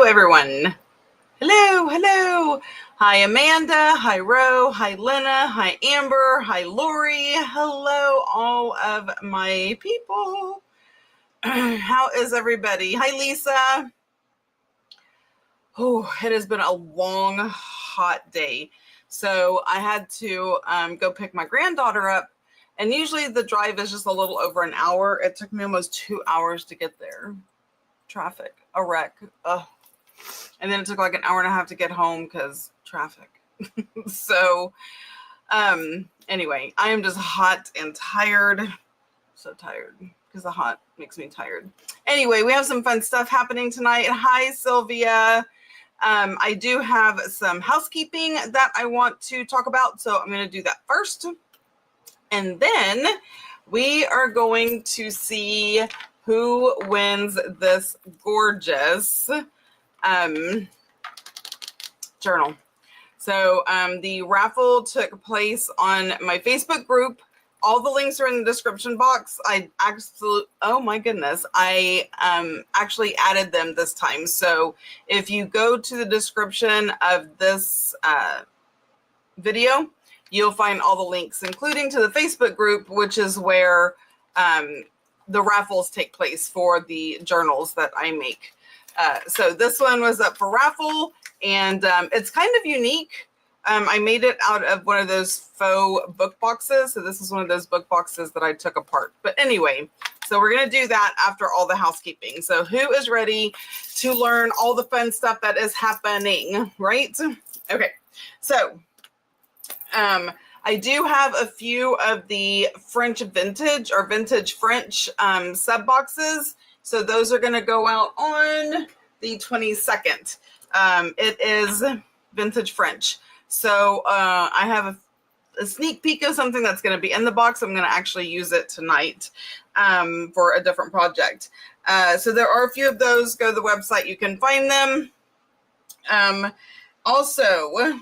everyone. Hello. Hi, Amanda. Hi, Ro. Hi, Lena. Hi, Amber. Hi, Lori. Hello, all of my people. How is everybody? Hi, Lisa. Oh, it has been a long, hot day. So I had to go pick my granddaughter up. And usually the drive is just a little over an hour. It took me almost 2 hours to get there. Traffic, a wreck. Ugh. And then it took like an hour and a half to get home because traffic. So anyway, I am just hot and tired. So tired because the hot makes me tired. Anyway, we have some fun stuff happening tonight. Hi, Sylvia. I do have some housekeeping that I want to talk about. So I'm going to do that first. And then we are going to see who wins this gorgeous journal. So the raffle took place on my Facebook group. All the links are in the description box. I actually added them this time. So if you go to the description of this video, you'll find all the links, including to the Facebook group, which is where the raffles take place for the journals that I make. So this one was up for raffle, and it's kind of unique. I made it out of one of those faux book boxes. So this is one of those book boxes that I took apart. But anyway, so we're going to do that after all the housekeeping. So who is ready to learn all the fun stuff that is happening, right? Okay, so I do have a few of the French vintage or vintage French sub boxes. So those are going to go out on the 22nd. It is vintage French. So I have a sneak peek of something that's going to be in the box. I'm going to actually use it tonight for a different project. So there are a few of those. Go to the website. You can find them. Also,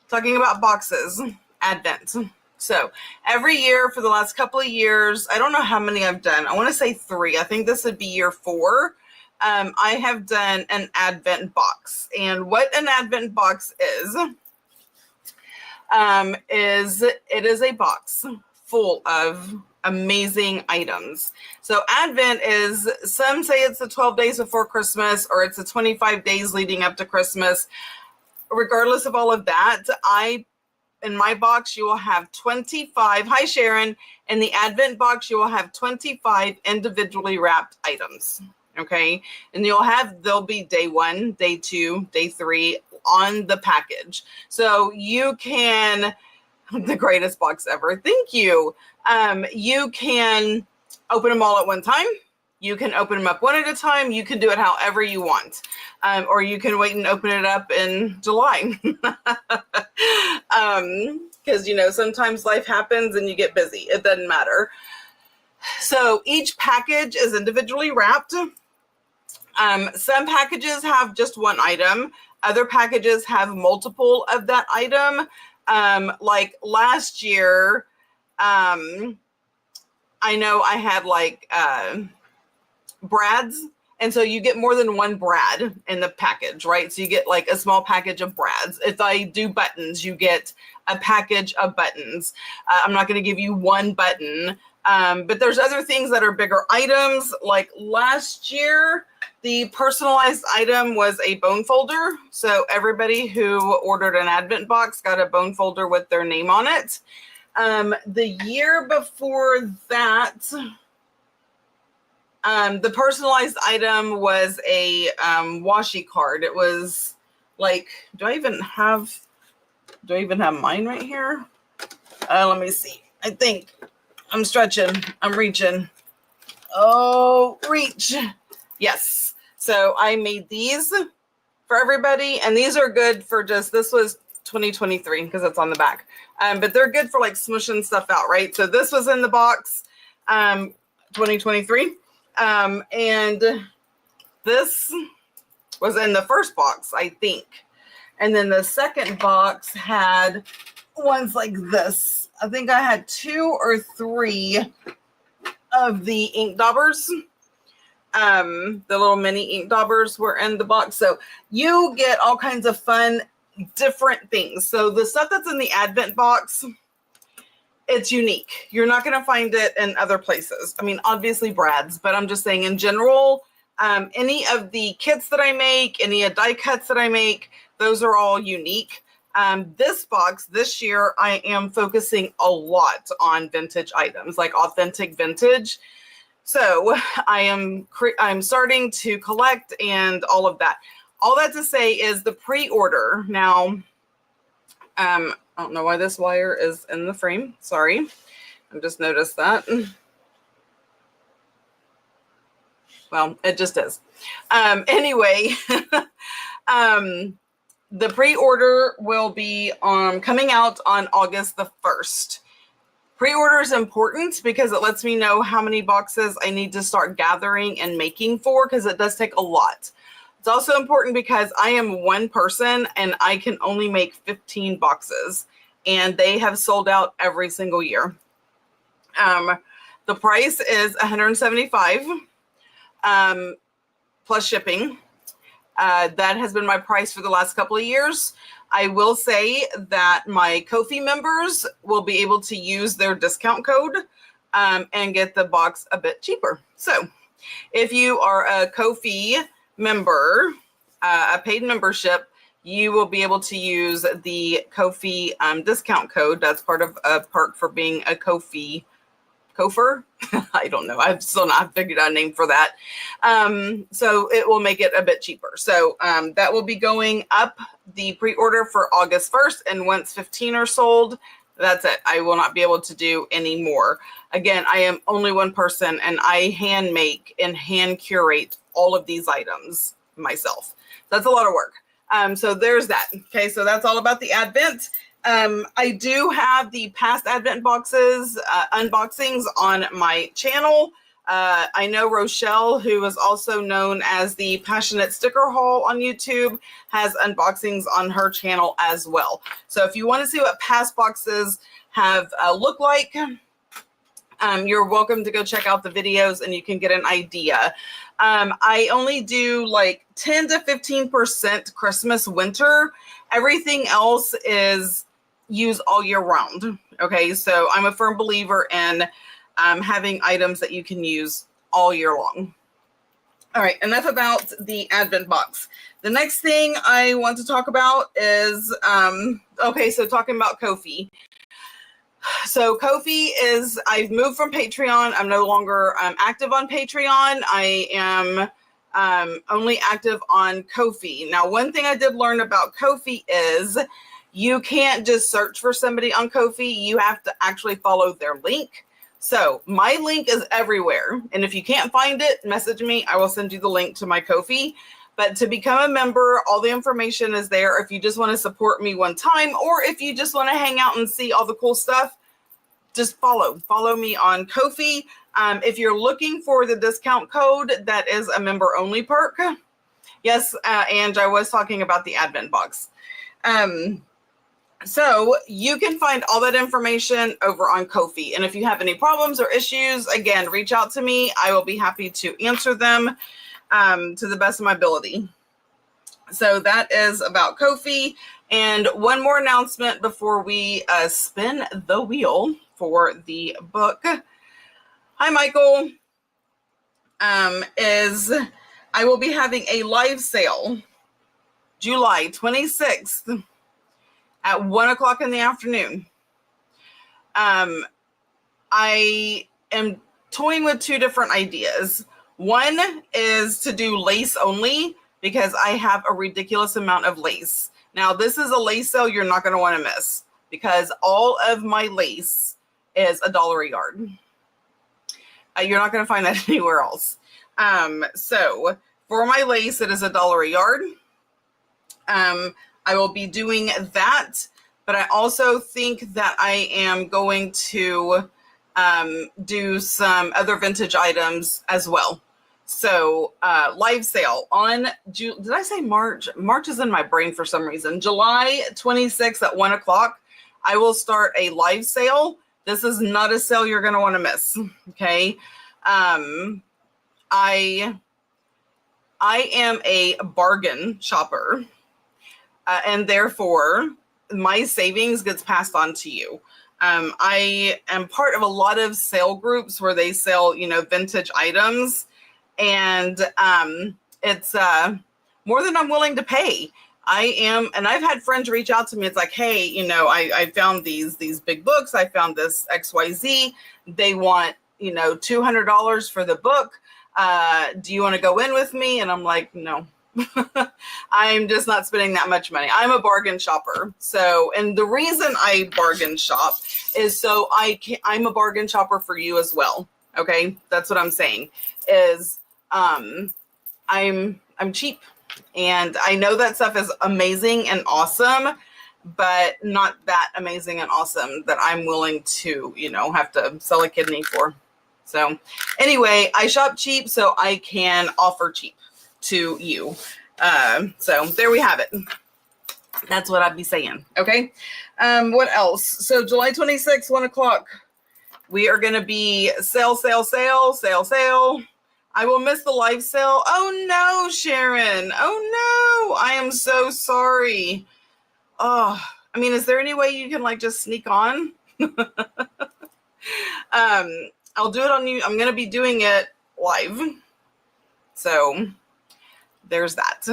talking about boxes, Advent. So every year for the last couple of years, I don't know how many I've done. I want to say 3. I think this would be year 4. I have done an Advent box. And what an Advent box is it is a box full of amazing items. So Advent is, some say it's the 12 days before Christmas, or it's the 25 days leading up to Christmas. Regardless of all of that, in my box, you will have 25. Hi, Sharon. In the Advent box, you will have 25 individually wrapped items. Okay. And there'll be day 1, day 2, day 3 on the package. So you can, the greatest box ever. Thank you. You can open them all at one time. You can open them up one at a time. You can do it however you want. Or you can wait and open it up in July. Because, sometimes life happens and you get busy. It doesn't matter. So each package is individually wrapped. Some packages have just one item. Other packages have multiple of that item. Like last year, I know I had brads, and so you get more than one brad in the package, right? So you get like a small package of brads. If I do buttons, you get a package of buttons. I'm not going to give you one button, but there's other things that are bigger items. Like last year, the personalized item was a bone folder. So everybody who ordered an Advent box got a bone folder with their name on it. The year before that, the personalized item was a washi card. It was like, do I even have mine right here? Let me see. I think I'm stretching. I'm reaching. Oh, reach. Yes. So I made these for everybody, and these are good for this was 2023 because it's on the back. But they're good for like smushing stuff out, right? So this was in the box, 2023. And this was in the first box, I think. And then the second box had ones like this. I think I had 2 or 3 of the ink daubers. The little mini ink daubers were in the box. So you get all kinds of fun, different things. So the stuff that's in the Advent box, it's unique. You're not going to find it in other places. I mean, obviously Brad's, but I'm just saying in general, any of the kits that I make, any of die cuts that I make, those are all unique. This box this year, I am focusing a lot on vintage items, like authentic vintage. So I'm starting to collect and all of that. All that to say is the pre-order. Now, I don't know why this wire is in the frame. Sorry. I just noticed that. Well, it just is. Anyway, the pre-order will be coming out on August the 1st. Pre-order is important because it lets me know how many boxes I need to start gathering and making for, because it does take a lot. It's also important because I am one person and I can only make 15 boxes, and they have sold out every single year. The price is $175 plus shipping. That has been my price for the last couple of years. I will say that my Ko-fi members will be able to use their discount code and get the box a bit cheaper. So if you are a Ko-fi member, a paid membership, you will be able to use the Ko-fi discount code. That's part of a perk for being a Ko-fi. Kofer? I don't know. I've still not figured out a name for that. So it will make it a bit cheaper. So that will be going up, the pre-order for August 1st. And once 15 are sold, that's it. I will not be able to do any more. Again, I am only one person and I hand make and hand curate all of these items myself. That's a lot of work. So there's that. Okay, so that's all about the Advent. I do have the past Advent boxes, unboxings on my channel. I know Rochelle, who is also known as the Passionate Sticker Haul on YouTube, has unboxings on her channel as well. So if you want to see what past boxes have looked like, you're welcome to go check out the videos and you can get an idea. I only do like 10 to 15% Christmas winter. Everything else is use all year round. Okay, so I'm a firm believer in having items that you can use all year long. All right, enough about the Advent box. The next thing I want to talk about is, okay, so talking about Ko-fi. So Ko-fi is, I've moved from Patreon. I'm no longer active on Patreon. I am only active on Ko-fi. Now, one thing I did learn about Ko-fi is you can't just search for somebody on Ko-fi. You have to actually follow their link. So my link is everywhere. And if you can't find it, message me. I will send you the link to my Ko-fi. But to become a member, all the information is there. If you just want to support me one time, or if you just want to hang out and see all the cool stuff, just follow me on Ko-fi. If you're looking for the discount code, that is a member only perk. Yes, and I was talking about the Advent box. So you can find all that information over on Ko-fi. And if you have any problems or issues, again, reach out to me. I will be happy to answer them to the best of my ability. So that is about Ko-fi. And one more announcement before we spin the wheel for the book. Hi, Michael. I will be having a live sale July 26th at 1 o'clock in the afternoon. I am toying with two different ideas. One is to do lace only because I have a ridiculous amount of lace. Now, this is a lace sale you're not going to want to miss because all of my lace is $1 a yard. You're not going to find that anywhere else. So for my lace, it is $1 a yard. I will be doing that, but I also think that I am going to do some other vintage items as well. So live sale on did I say March? March is in my brain for some reason. July 26th at 1 o'clock, I will start a live sale. This is not a sale you're going to want to miss. Okay. I am a bargain shopper, and therefore my savings gets passed on to you. I am part of a lot of sale groups where they sell, vintage items, and it's more than I'm willing to pay. And I've had friends reach out to me. It's like, hey, I found these big books. I found this XYZ. They want, $200 for the book. Do you want to go in with me? And I'm like, no. I'm just not spending that much money. I'm a bargain shopper. So, and the reason I bargain shop is so I'm a bargain shopper for you as well. Okay. That's what I'm saying is, I'm cheap, and I know that stuff is amazing and awesome, but not that amazing and awesome that I'm willing to, have to sell a kidney for. So anyway, I shop cheap so I can offer cheap to you. So there we have it. That's what I'd be saying. Okay. What else? So July 26th, 1:00, we are going to be sale. I will miss the live sale. Oh no, Sharon. Oh no. I am so sorry. Oh, I mean, is there any way you can just sneak on? I'll do it on you. I'm going to be doing it live. So there's that.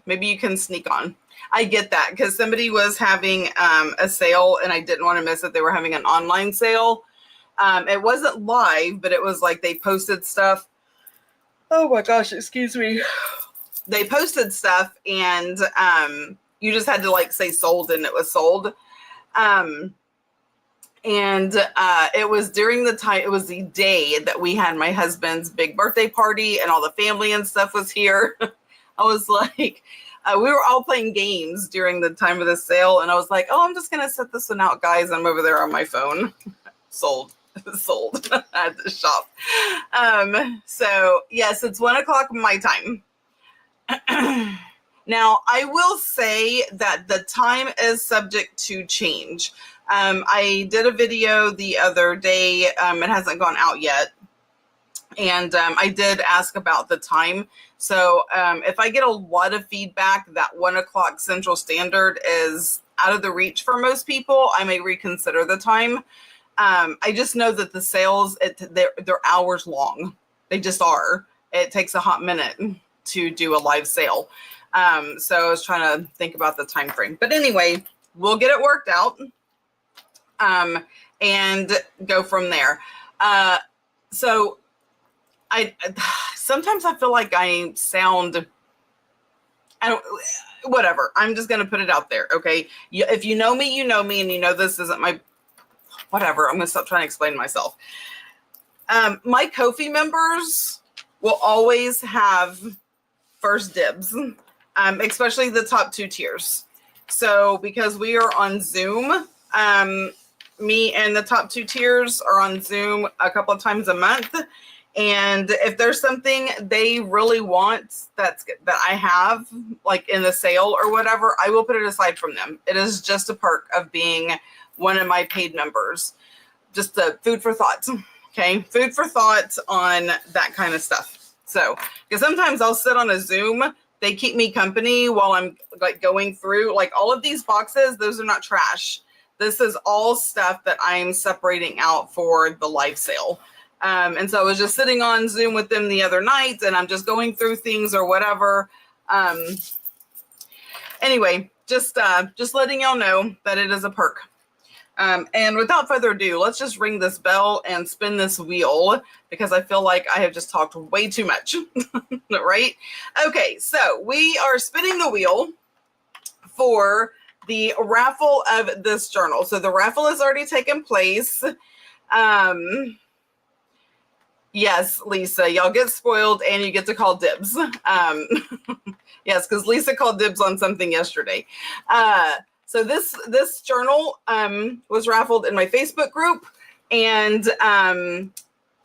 Maybe you can sneak on. I get that because somebody was having a sale and I didn't want to miss it. They were having an online sale. It wasn't live, but it was like they posted stuff. Oh my gosh, excuse me. They posted stuff and you just had to say sold and it was sold. And it was during the time, it was the day that we had my husband's big birthday party and all the family and stuff was here. I was like, we were all playing games during the time of the sale. And I was like, oh, I'm just going to set this one out, guys. I'm over there on my phone. Sold at the shop. So yes, it's 1:00 my time. Now, I will say that the time is subject to change. I did a video the other day. It hasn't gone out yet. And I did ask about the time. So if I get a lot of feedback that 1:00 Central Standard is out of the reach for most people, I may reconsider the time. I just know that the sales, they're hours long. They just are. It takes a hot minute to do a live sale. So I was trying to think about the time frame. But anyway, we'll get it worked out and go from there. So I sometimes I feel like I sound, whatever. I'm just going to put it out there. Okay. If you know me, and you know this isn't my, whatever. I'm going to stop trying to explain myself. My Ko-fi members will always have first dibs, especially the top 2 tiers. So because we are on Zoom, me and the top 2 tiers are on Zoom a couple of times a month. And if there's something they really want that I have, in the sale or whatever, I will put it aside from them. It is just a perk of being one of my paid members. Just the food for thought. Okay. Food for thought on that kind of stuff. So, because sometimes I'll sit on a Zoom, they keep me company while I'm going through all of these boxes. Those are not trash. This is all stuff that I'm separating out for the live sale. And so I was just sitting on Zoom with them the other night and I'm just going through things or whatever. Anyway, just letting y'all know that it is a perk. And without further ado, let's just ring this bell and spin this wheel because I feel like I have just talked way too much, right? Okay, so we are spinning the wheel for the raffle of this journal. So the raffle has already taken place. Yes, Lisa, y'all get spoiled and you get to call dibs. Yes, because Lisa called dibs on something yesterday. So this journal was raffled in my Facebook group. And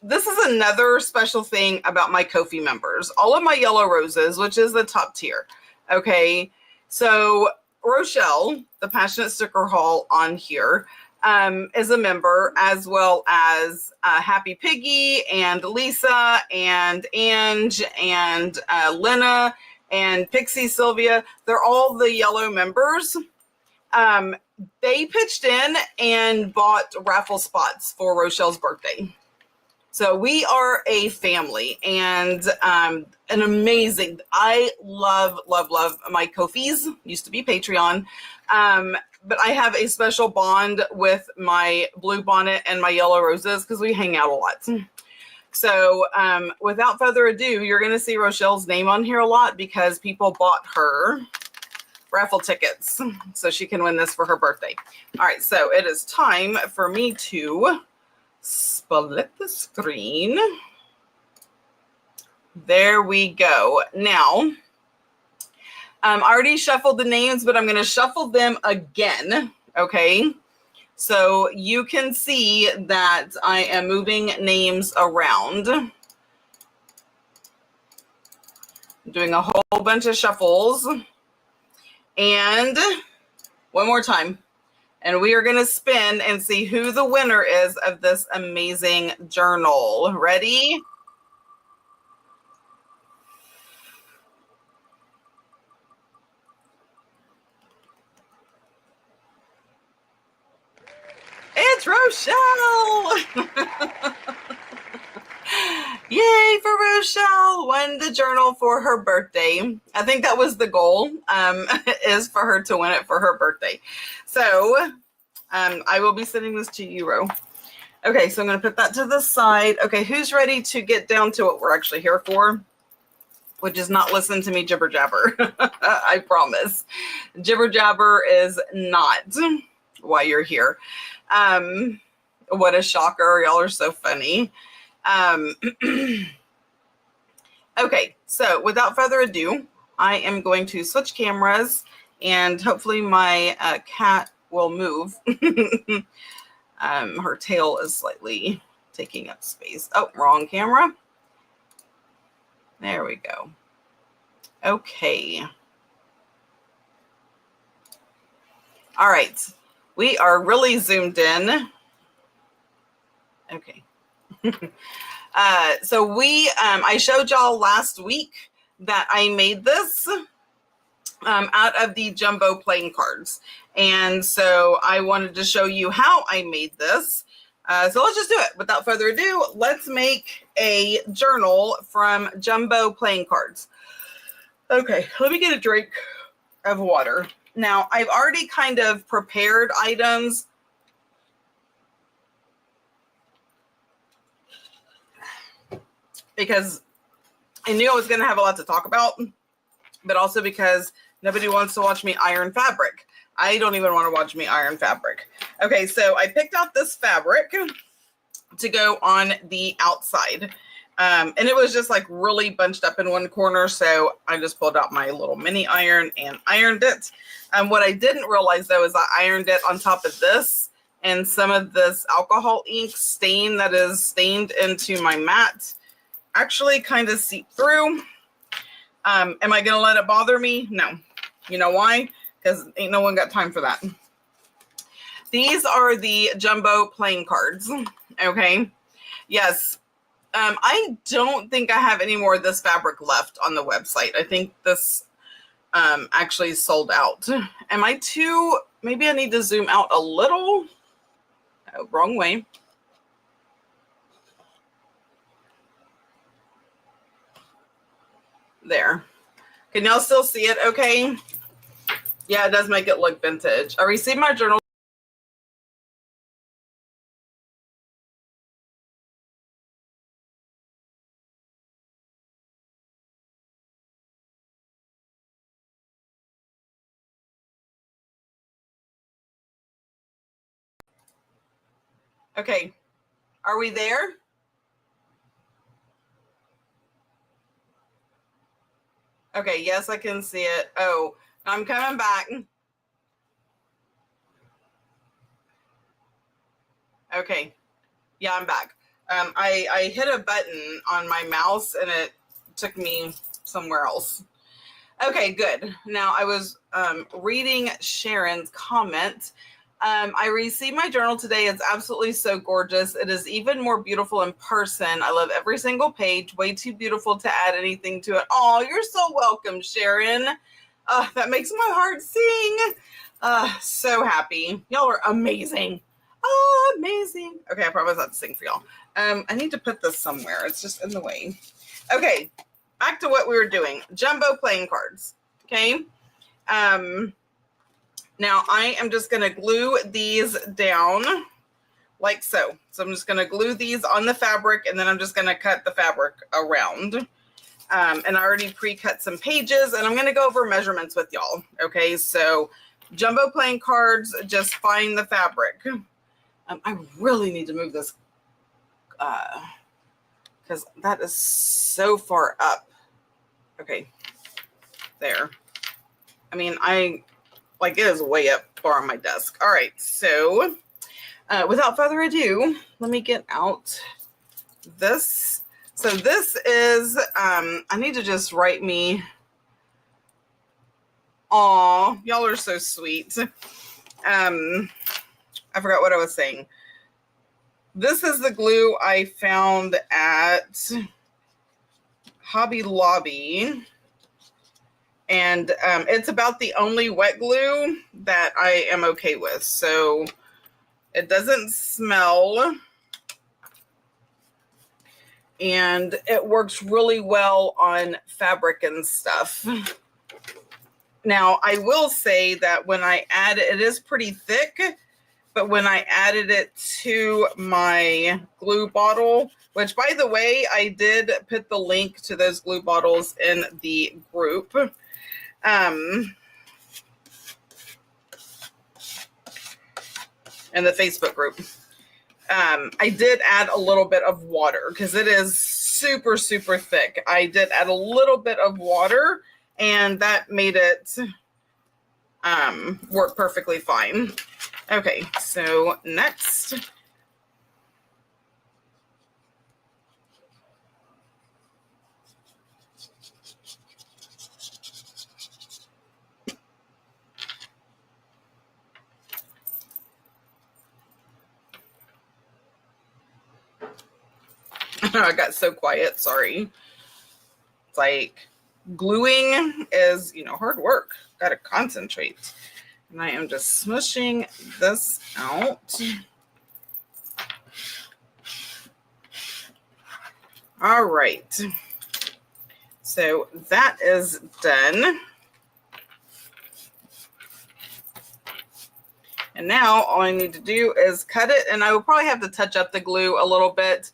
this is another special thing about my Ko-fi members. All of my yellow roses, which is the top tier. Okay, so Rochelle, the Passionate Sticker Haul on here, is a member, as well as Happy Piggy and Lisa and Ange and Lena and Pixie Sylvia. They're all the yellow members. They pitched in and bought raffle spots for Rochelle's birthday. So we are a family, and an amazing, I love my Ko-fis, used to be Patreon. But I have a special bond with my Blue Bonnet and my Yellow Roses because we hang out a lot. So without further ado, you're going to see Rochelle's name on here a lot because people bought her raffle tickets so she can win this for her birthday. All right, so it is time for me to split the screen. There we go. Now, I already shuffled the names, but I'm going to shuffle them again. Okay. So you can see that I am moving names around. I'm doing a whole bunch of shuffles. And one more time. And we are going to spin and see who the winner is of this amazing journal. Ready? It's Rochelle! Yay for Rochelle! Won the journal for her birthday. I think that was the goal, is for her to win it for her birthday. So I will be sending this to you, Ro. Okay, so I'm going to put that to the side. Okay, who's ready to get down to what we're actually here for? Which is not listen to me jibber jabber. I promise. Jibber jabber is not why you're here. What a shocker. Y'all are so funny. Okay, so without further ado, I am going to switch cameras and hopefully my cat will move. Her tail is slightly taking up space. Oh, wrong camera. There we go. Okay. All right. We are really zoomed in. Okay. So I showed y'all last week that I made this out of the jumbo playing cards. And so I wanted to show you how I made this. So let's just do it. Without further ado, let's make a journal from jumbo playing cards. Okay, let me get a drink of water. Now, I've already kind of prepared items. Because I knew I was going to have a lot to talk about, but also because nobody wants to watch me iron fabric. I don't even want to watch me iron fabric. Okay, so I picked out this fabric to go on the outside. And it was just like really bunched up in one corner. So I just pulled out my little mini iron and ironed it. What I didn't realize though is I ironed it on top of this and some of this alcohol ink stain that is stained into my mat actually kind of seep through. Am I going to let it bother me? No. You know why? Because ain't no one got time for that. These are the jumbo playing cards. Okay. Yes. I don't think I have any more of this fabric left on the website. I think this actually sold out. Am I too, maybe I need to zoom out a little. Oh, wrong way. There. Can y'all still see it okay? Yeah, it does make it look vintage. I received my journal. Okay. Are we there? Okay, yes, I can see it. Oh, I'm coming back. Okay. Yeah, I'm back. I hit a button on my mouse and it took me somewhere else. Okay, good. Now I was reading Sharon's comment. I received my journal today. It's absolutely so gorgeous. It is even more beautiful in person. I love every single page. Way too beautiful to add anything to it. Oh, you're so welcome, Sharon. That makes my heart sing. So happy. Y'all are amazing. Oh, amazing. Okay, I promise not to sing for y'all. I need to put this somewhere. It's just in the way. Okay, back to what we were doing. Jumbo playing cards. Okay. Now I am just going to glue these down like so. So I'm just going to glue these on the fabric, and then I'm just going to cut the fabric around. And I already pre-cut some pages, and I'm going to go over measurements with y'all. Okay, so jumbo playing cards, just find the fabric. I really need to move this because that is so far up. Okay, there. I mean, it is way up far on my desk. All right, so without further ado, let me get out this. So this is, I need to just write me. Aw, y'all are so sweet. I forgot what I was saying. This is the glue I found at Hobby Lobby. And it's about the only wet glue that I am okay with. So it doesn't smell. And it works really well on fabric and stuff. Now, I will say that when I add it is pretty thick, but when I added it to my glue bottle, which by the way, I did put the link to those glue bottles in the group. In the Facebook group. I did add a little bit of water because it is super, super thick. I did add a little bit of water, and that made it work perfectly fine. Okay, so next. I got so quiet, sorry. It's like gluing is, hard work. Got to concentrate. And I am just smushing this out. All right. So that is done. And now all I need to do is cut it, and I will probably have to touch up the glue a little bit.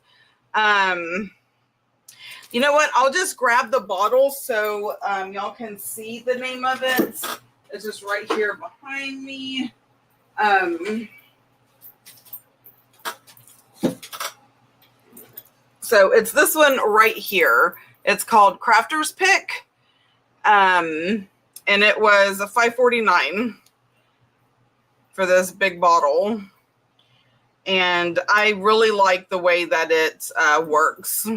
You know what? I'll just grab the bottle so y'all can see the name of it. It's just right here behind me. So it's this one right here. It's called Crafter's Pick. And it was $5.49 for this big bottle. And I really like the way that it works.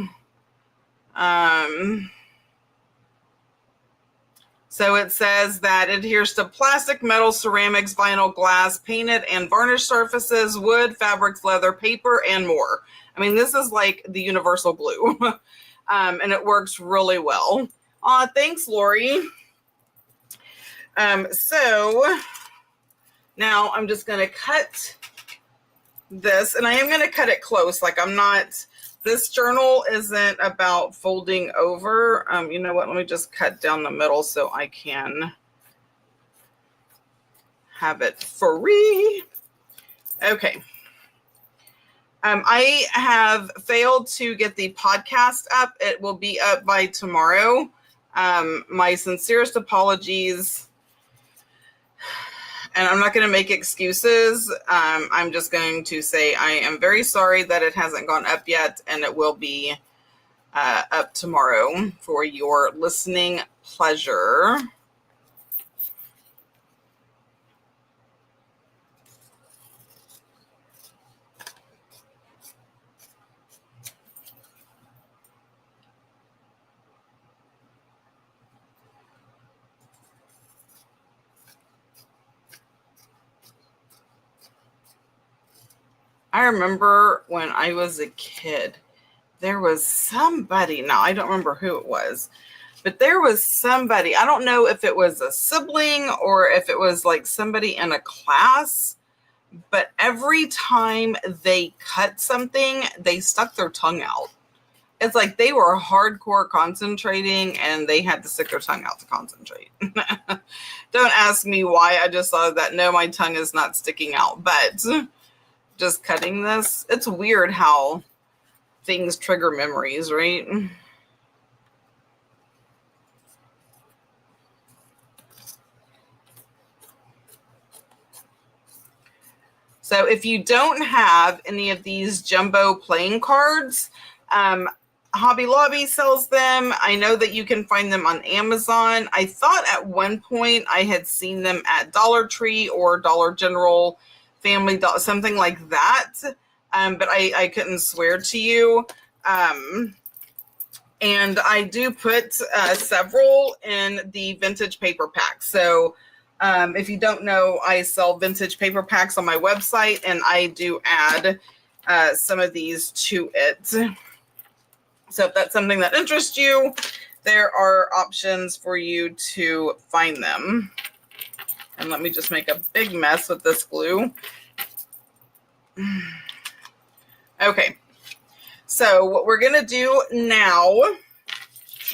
So it says that it adheres to plastic, metal, ceramics, vinyl, glass, painted and varnished surfaces, wood, fabrics, leather, paper, and more. I mean, this is like the universal glue. And it works really well. Thanks, Lori. So now I'm just going to cut this, and I am going to cut it close. Like this journal isn't about folding over. You know what? Let me just cut down the middle so I can have it free. Okay. I have failed to get the podcast up. It will be up by tomorrow. My sincerest apologies. And I'm not going to make excuses. I'm just going to say I am very sorry that it hasn't gone up yet, and it will be up tomorrow for your listening pleasure. I remember when I was a kid, there was somebody, now I don't remember who it was, but there was somebody, I don't know if it was a sibling or if it was like somebody in a class, but every time they cut something, they stuck their tongue out. It's like they were hardcore concentrating and they had to stick their tongue out to concentrate. Don't ask me why. I just thought that, no, my tongue is not sticking out, but just cutting this, it's weird how things trigger memories, right? So if you don't have any of these jumbo playing cards, Hobby Lobby sells them. I know that you can find them on Amazon. I thought at one point I had seen them at Dollar Tree or Dollar General, Family Dollar, something like that. But I couldn't swear to you. And I do put several in the vintage paper pack. So if you don't know, I sell vintage paper packs on my website, and I do add some of these to it. So if that's something that interests you, there are options for you to find them. And let me just make a big mess with this glue. Okay. So what we're going to do now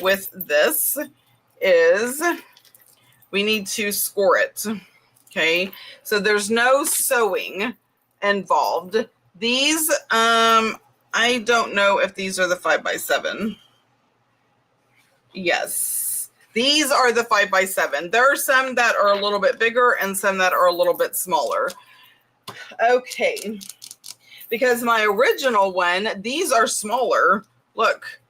with this is we need to score it. Okay. So there's no sewing involved. These, I don't know if these are the 5x7. Yes. These are the 5x7. There are some that are a little bit bigger and some that are a little bit smaller. Okay. Because my original one, these are smaller. Look.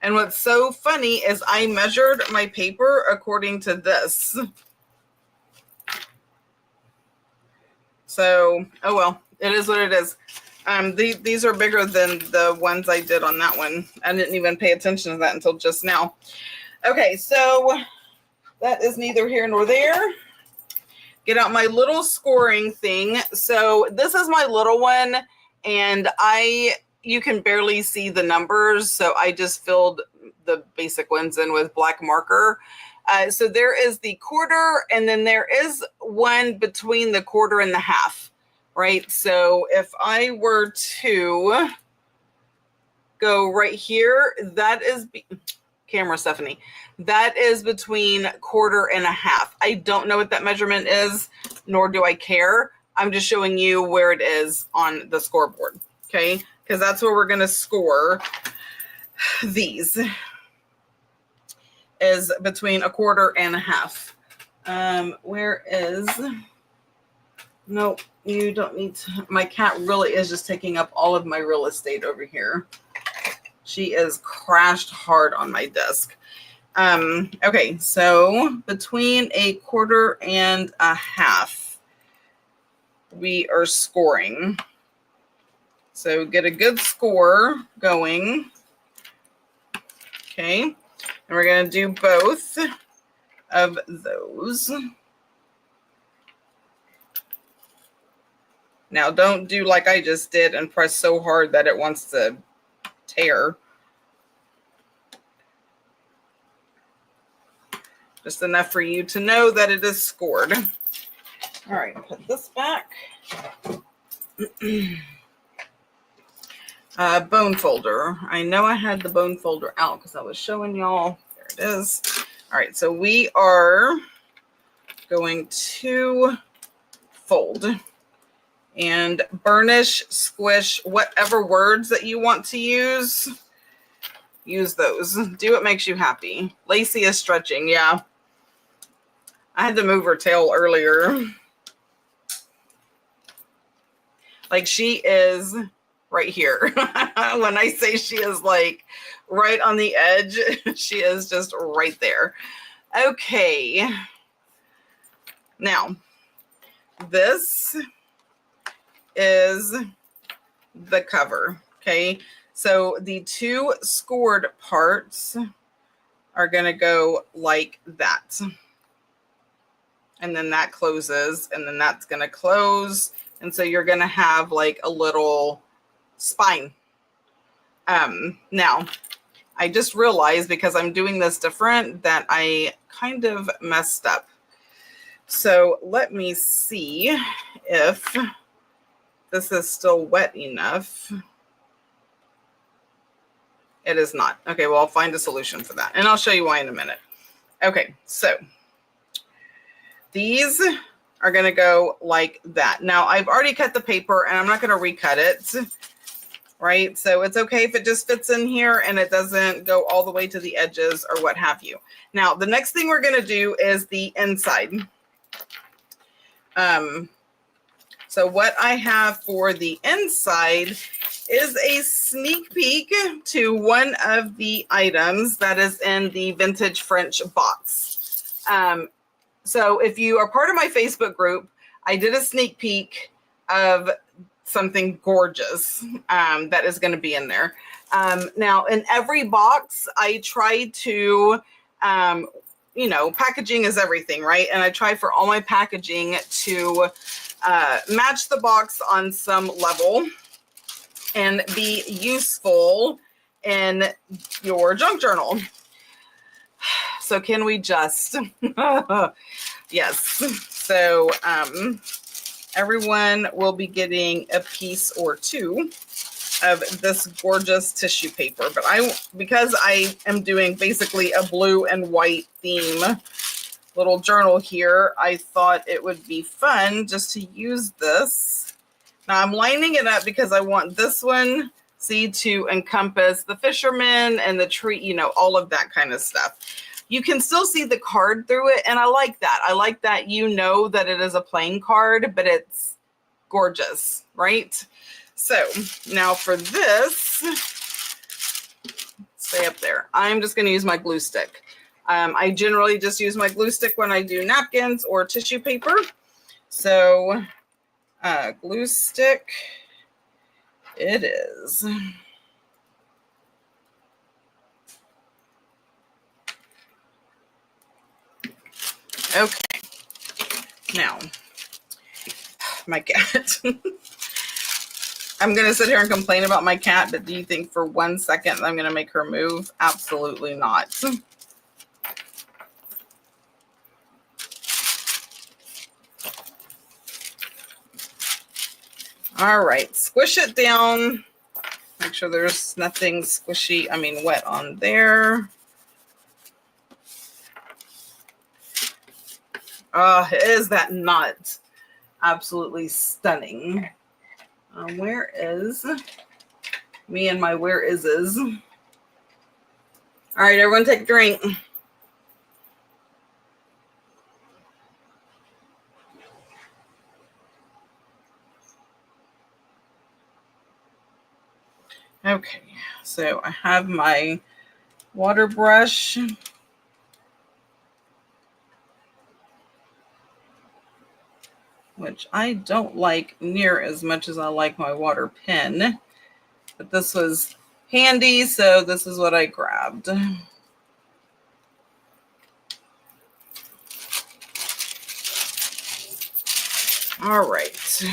And what's so funny is I measured my paper according to this. So, oh well, it is what it is. These are bigger than the ones I did on that one. I didn't even pay attention to that until just now. Okay, so that is neither here nor there. Get out my little scoring thing. So this is my little one, and you can barely see the numbers, so I just filled the basic ones in with black marker. So there is the quarter, and then there is one between the quarter and the half, right? So if I were to go right here, that is... Camera, Stephanie. That is between quarter and a half. I don't know what that measurement is, nor do I care. I'm just showing you where it is on the scoreboard, okay? Because that's where we're going to score these, is between a quarter and a half. Where is... Nope, you don't need to... My cat really is just taking up all of my real estate over here. She is crashed hard on my desk. Okay, so between a quarter and a half, we are scoring. So get a good score going. Okay, and we're going to do both of those. Now, don't do like I just did and press so hard that it wants to tear. Just enough for you to know that it is scored. All right, put this back. Bone folder. I know I had the bone folder out because I was showing y'all. There it is. All right, so we are going to fold and burnish, squish, whatever words that you want to use those. Do what makes you happy. Lacey is stretching, yeah. I had to move her tail earlier. Like, she is right here. When I say she is like right on the edge, she is just right there. Okay. Now, this is the cover, okay? So the two scored parts are going to go like that. And then that closes, and then that's going to close. And so you're going to have like a little spine. Now, I just realized because I'm doing this different that I kind of messed up. So let me see if this is still wet enough. It is not. Okay, well, I'll find a solution for that. And I'll show you why in a minute. Okay, so these are going to go like that. Now, I've already cut the paper, and I'm not going to recut it, right? So it's okay if it just fits in here and it doesn't go all the way to the edges or what have you. Now, the next thing we're going to do is the inside. So what I have for the inside is a sneak peek to one of the items that is in the Vintage French box. So if you are part of my Facebook group, I did a sneak peek of something gorgeous that is going to be in there. Now, in every box, I try to, you know, packaging is everything, right? And I try for all my packaging to match the box on some level and be useful in your junk journal. So can we just, yes. So everyone will be getting a piece or two of this gorgeous tissue paper, but because I am doing basically a blue and white theme little journal here, I thought it would be fun just to use this. Now I'm lining it up because I want this one, see, to encompass the fisherman and the tree, you know, all of that kind of stuff. You can still see the card through it, and I like that. I like that you know that it is a playing card, but it's gorgeous, right? So now for this, stay up there. I'm just going to use my glue stick. I generally just use my glue stick when I do napkins or tissue paper. So glue stick it is. Okay. Now, my cat. I'm going to sit here and complain about my cat, but do you think for 1 second I'm going to make her move? Absolutely not. All right, squish it down. Make sure there's nothing squishy, wet on there. Is that not absolutely stunning? Where is me and my where is? All right, everyone take a drink. Okay, so I have my water brush. Which I don't like near as much as I like my water pen. But this was handy, so this is what I grabbed. All right.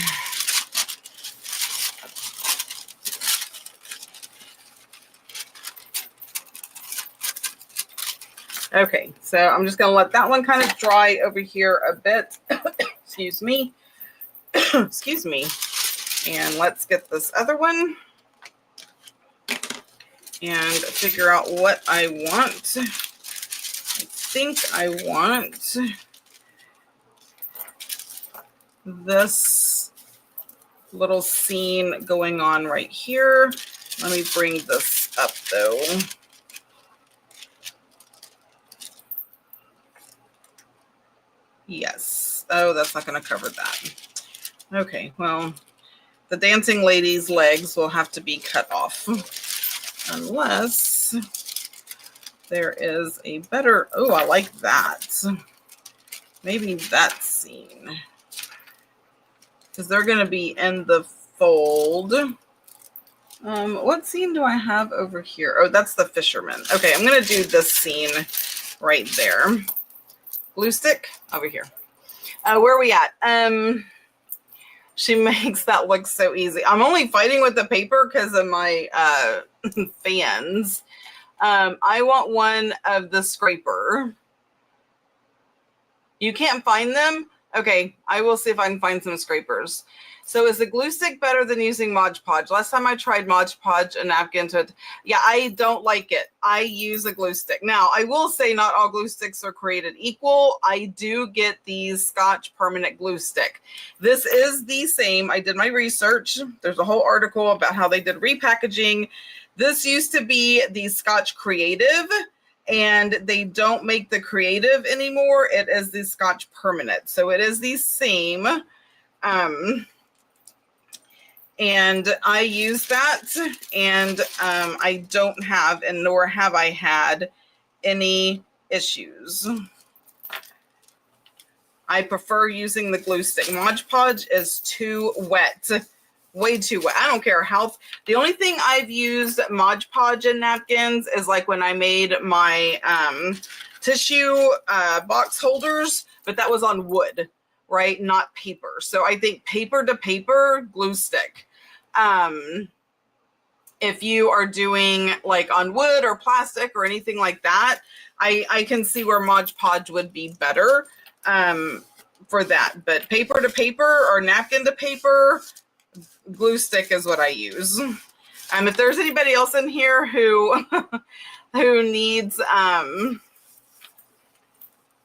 Okay, so I'm just going to let that one kind of dry over here a bit. Excuse me. Excuse me. And let's get this other one and figure out what I want. I think I want this little scene going on right here. Let me bring this up though. Yes. Oh, that's not going to cover that. Okay, well, the dancing lady's legs will have to be cut off. Unless there is a better... Oh, I like that. Maybe that scene. Because they're going to be in the fold. What scene do I have over here? Oh, that's the fisherman. Okay, I'm going to do this scene right there. Glue stick over here. Where are we at? She makes that look so easy. I'm only fighting with the paper because of my fans. I want one of the scraper. You can't find them? Okay, I will see if I can find some scrapers. So is the glue stick better than using Mod Podge? Last time I tried Mod Podge and napkins with, yeah, I don't like it. I use a glue stick. Now, I will say not all glue sticks are created equal. I do get these Scotch Permanent Glue Stick. This is the same. I did my research. There's a whole article about how they did repackaging. This used to be the Scotch Creative, and they don't make the Creative anymore. It is the Scotch Permanent. So it is the same. And I use that, and I don't have, and nor have I had, any issues. I prefer using the glue stick. Mod Podge is too wet, way too wet. I don't care how. The only thing I've used Mod Podge in napkins is like when I made my tissue box holders, but that was on wood, right? Not paper. So I think paper to paper glue stick. If you are doing like on wood or plastic or anything like that, I can see where Mod Podge would be better for that. But paper to paper or napkin to paper, glue stick is what I use. If there's anybody else in here who who needs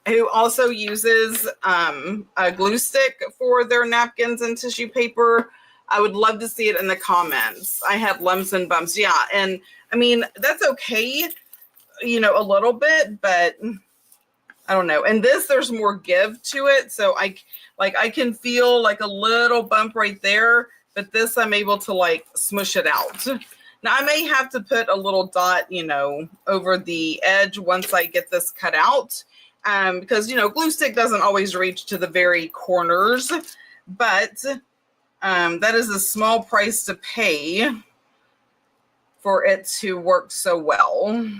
who also uses a glue stick for their napkins and tissue paper, I would love to see it in the comments. I had lumps and bumps. Yeah. And I mean, that's okay, you know, a little bit, but I don't know. And this, there's more give to it. So I can feel like a little bump right there, but this I'm able to like smush it out. Now I may have to put a little dot, you know, over the edge once I get this cut out. Because, you know, glue stick doesn't always reach to the very corners, but that is a small price to pay for it to work so well.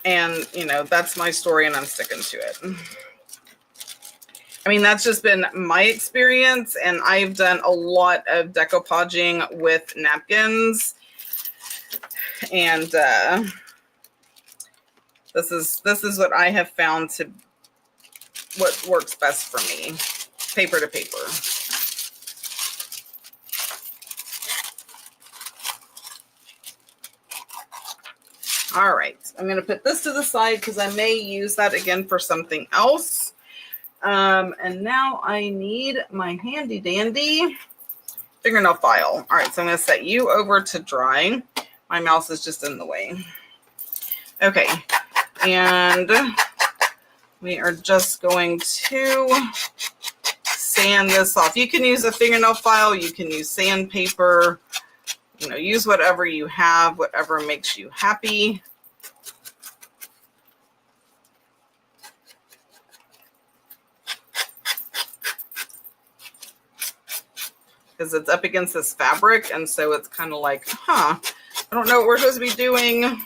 And, you know, that's my story and I'm sticking to it. I mean, that's just been my experience, and I've done a lot of decoupaging with napkins. And this is what I have found to what works best for me. Paper to paper. All right, I'm going to put this to the side because I may use that again for something else. And now I need my handy dandy fingernail file. All right, so I'm going to set you over to dry. My mouse is just in the way. Okay, and we are just going to sand this off. You can use a fingernail file, you can use sandpaper, you know, use whatever you have, whatever makes you happy. Because it's up against this fabric, and so it's kind of like, I don't know what we're supposed to be doing.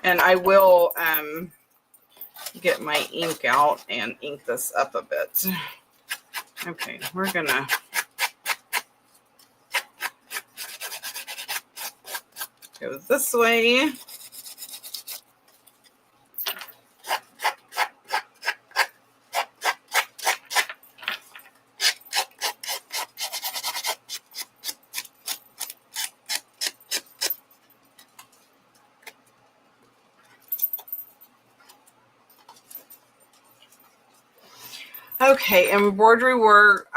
And I will get my ink out and ink this up a bit. Okay, we're gonna go this way. Okay, embroidery work.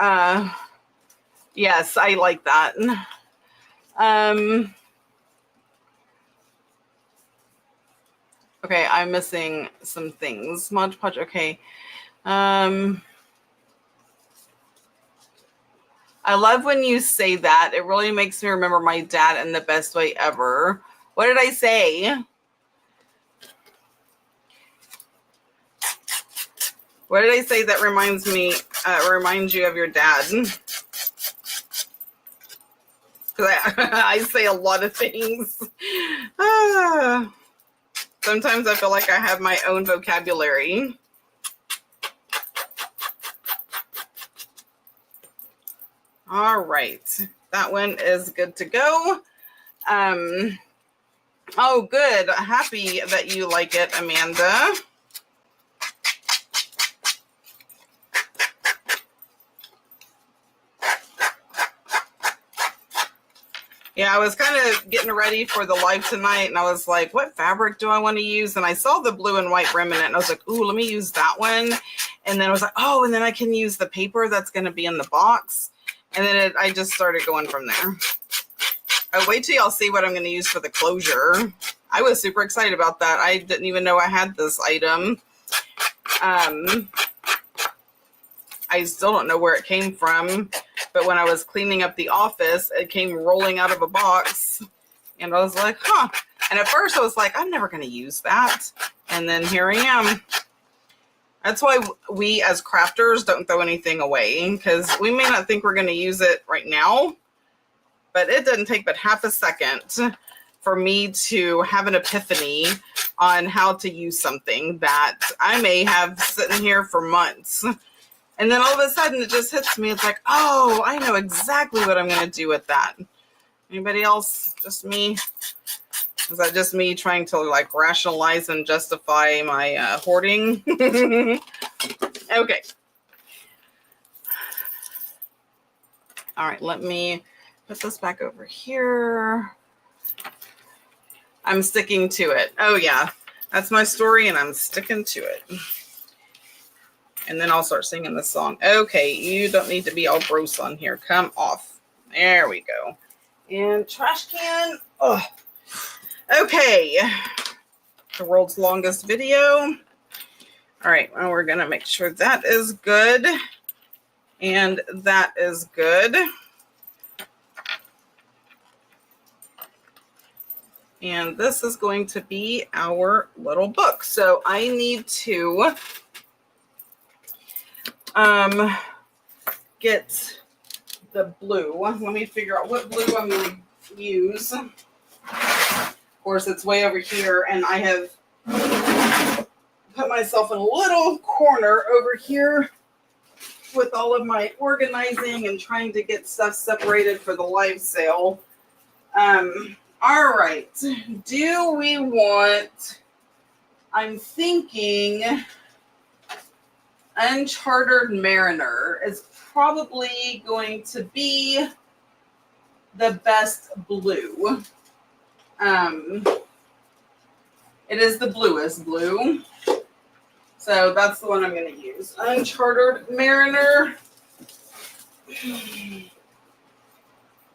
Yes, I like that. Okay, I'm missing some things. Mod Podge. Okay. I love when you say that. It really makes me remember my dad in the best way ever. What did I say? What did I say that reminds you of your dad? Because I say a lot of things. Sometimes I feel like I have my own vocabulary. All right. That one is good to go. Oh, good. Happy that you like it, Amanda. Yeah, I was kind of getting ready for the live tonight, and I was like, what fabric do I want to use? And I saw the blue and white remnant, and I was like, ooh, let me use that one. And then I was like, oh, and then I can use the paper that's going to be in the box. And then I just started going from there. Oh, wait till y'all see what I'm going to use for the closure. I was super excited about that. I didn't even know I had this item. I still don't know where it came from, but when I was cleaning up the office, it came rolling out of a box, and I was like, huh. And at first I was like, I'm never going to use that. And then here I am. That's why we as crafters don't throw anything away, because we may not think we're going to use it right now, but it doesn't take but half a second for me to have an epiphany on how to use something that I may have sitting here for months. And then all of a sudden it just hits me. It's like, oh, I know exactly what I'm going to do with that. Anybody else? Just me? Is that just me trying to like rationalize and justify my hoarding? Okay. All right, let me put this back over here. I'm sticking to it. Oh yeah, that's my story and I'm sticking to it. And then I'll start singing this song. Okay, you don't need to be all gross on here. Come off. There we go. And trash can. Oh. Okay. The world's longest video. All right, well, we're going to make sure that is good. And that is good. And this is going to be our little book. So I need to get the blue. Let me figure out what blue I'm going to use. Of course, it's way over here, and I have put myself in a little corner over here with all of my organizing and trying to get stuff separated for the live sale. All right. Do we want, I'm thinking Uncharted Mariner is probably going to be the best blue. It is the bluest blue. So that's the one I'm going to use. Uncharted Mariner.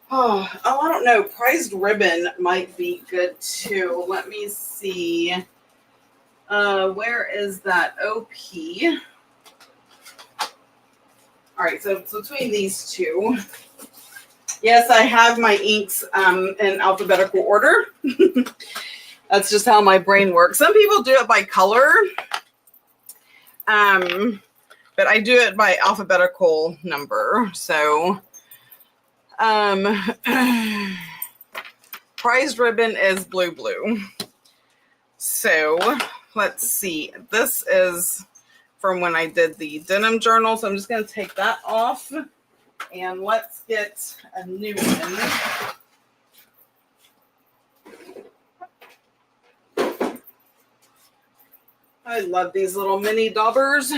Oh, I don't know. Prized Ribbon might be good too. Let me see. Where is that OP? All right, so it's between these two. Yes, I have my inks in alphabetical order. That's just how my brain works. Some people do it by color, but I do it by alphabetical number. So, Prized Ribbon is blue. So, let's see. This is from when I did the denim journal. So I'm just going to take that off and let's get a new one. I love these little mini daubers.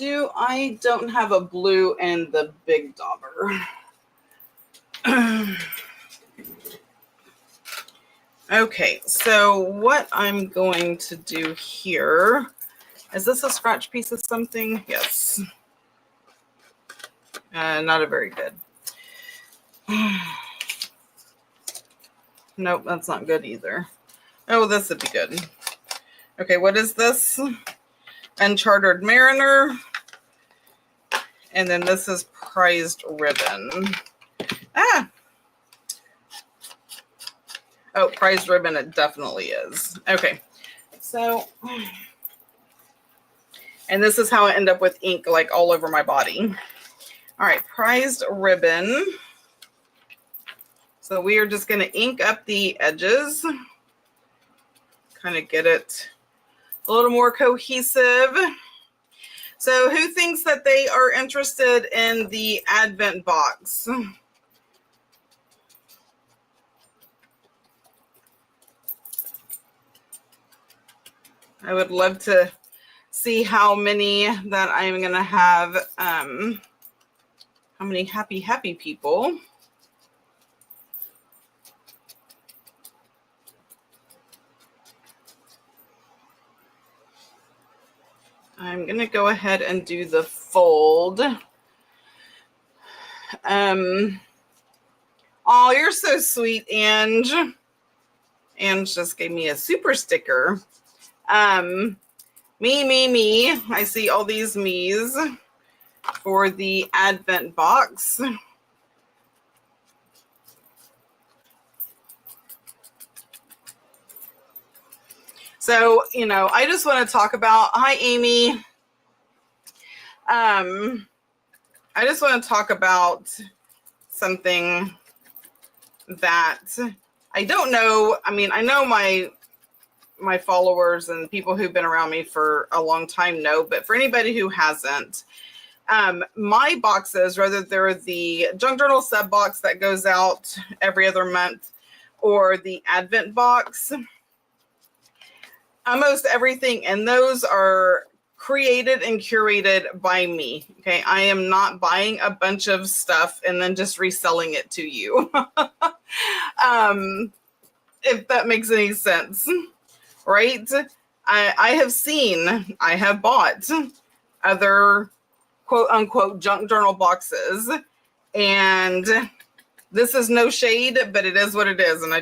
I don't have a blue in the big dauber. Okay, so what I'm going to do here, is this a scratch piece of something? Yes. Not a very good. Nope, that's not good either. Oh, this would be good. Okay, what is this? Uncharted Mariner. And then this is Prized Ribbon. Oh, Prized Ribbon, it definitely is. Okay, so And this is how I end up with ink like all over my body. All right, prized ribbon. So we are just going to ink up the edges, kind of get it a little more cohesive. So who thinks that they are interested in the Advent box? I would love to see how many that I'm going to have, how many happy people. I'm going to go ahead and do the fold. Oh, you're so sweet, Ange. Ange just gave me a super sticker. Me. I see all these me's for the Advent box. So, you know, I just want to talk about, hi, Amy. I just want to talk about something that I don't know. I mean, I know my followers and people who've been around me for a long time know, but for anybody who hasn't, my boxes, whether they're the Junk Journal sub box that goes out every other month or the Advent box, almost everything in those are created and curated by me. Okay, I am not buying a bunch of stuff and then just reselling it to you. If that makes any sense, right? I have bought other quote unquote junk journal boxes, and this is no shade, but it is what it is. And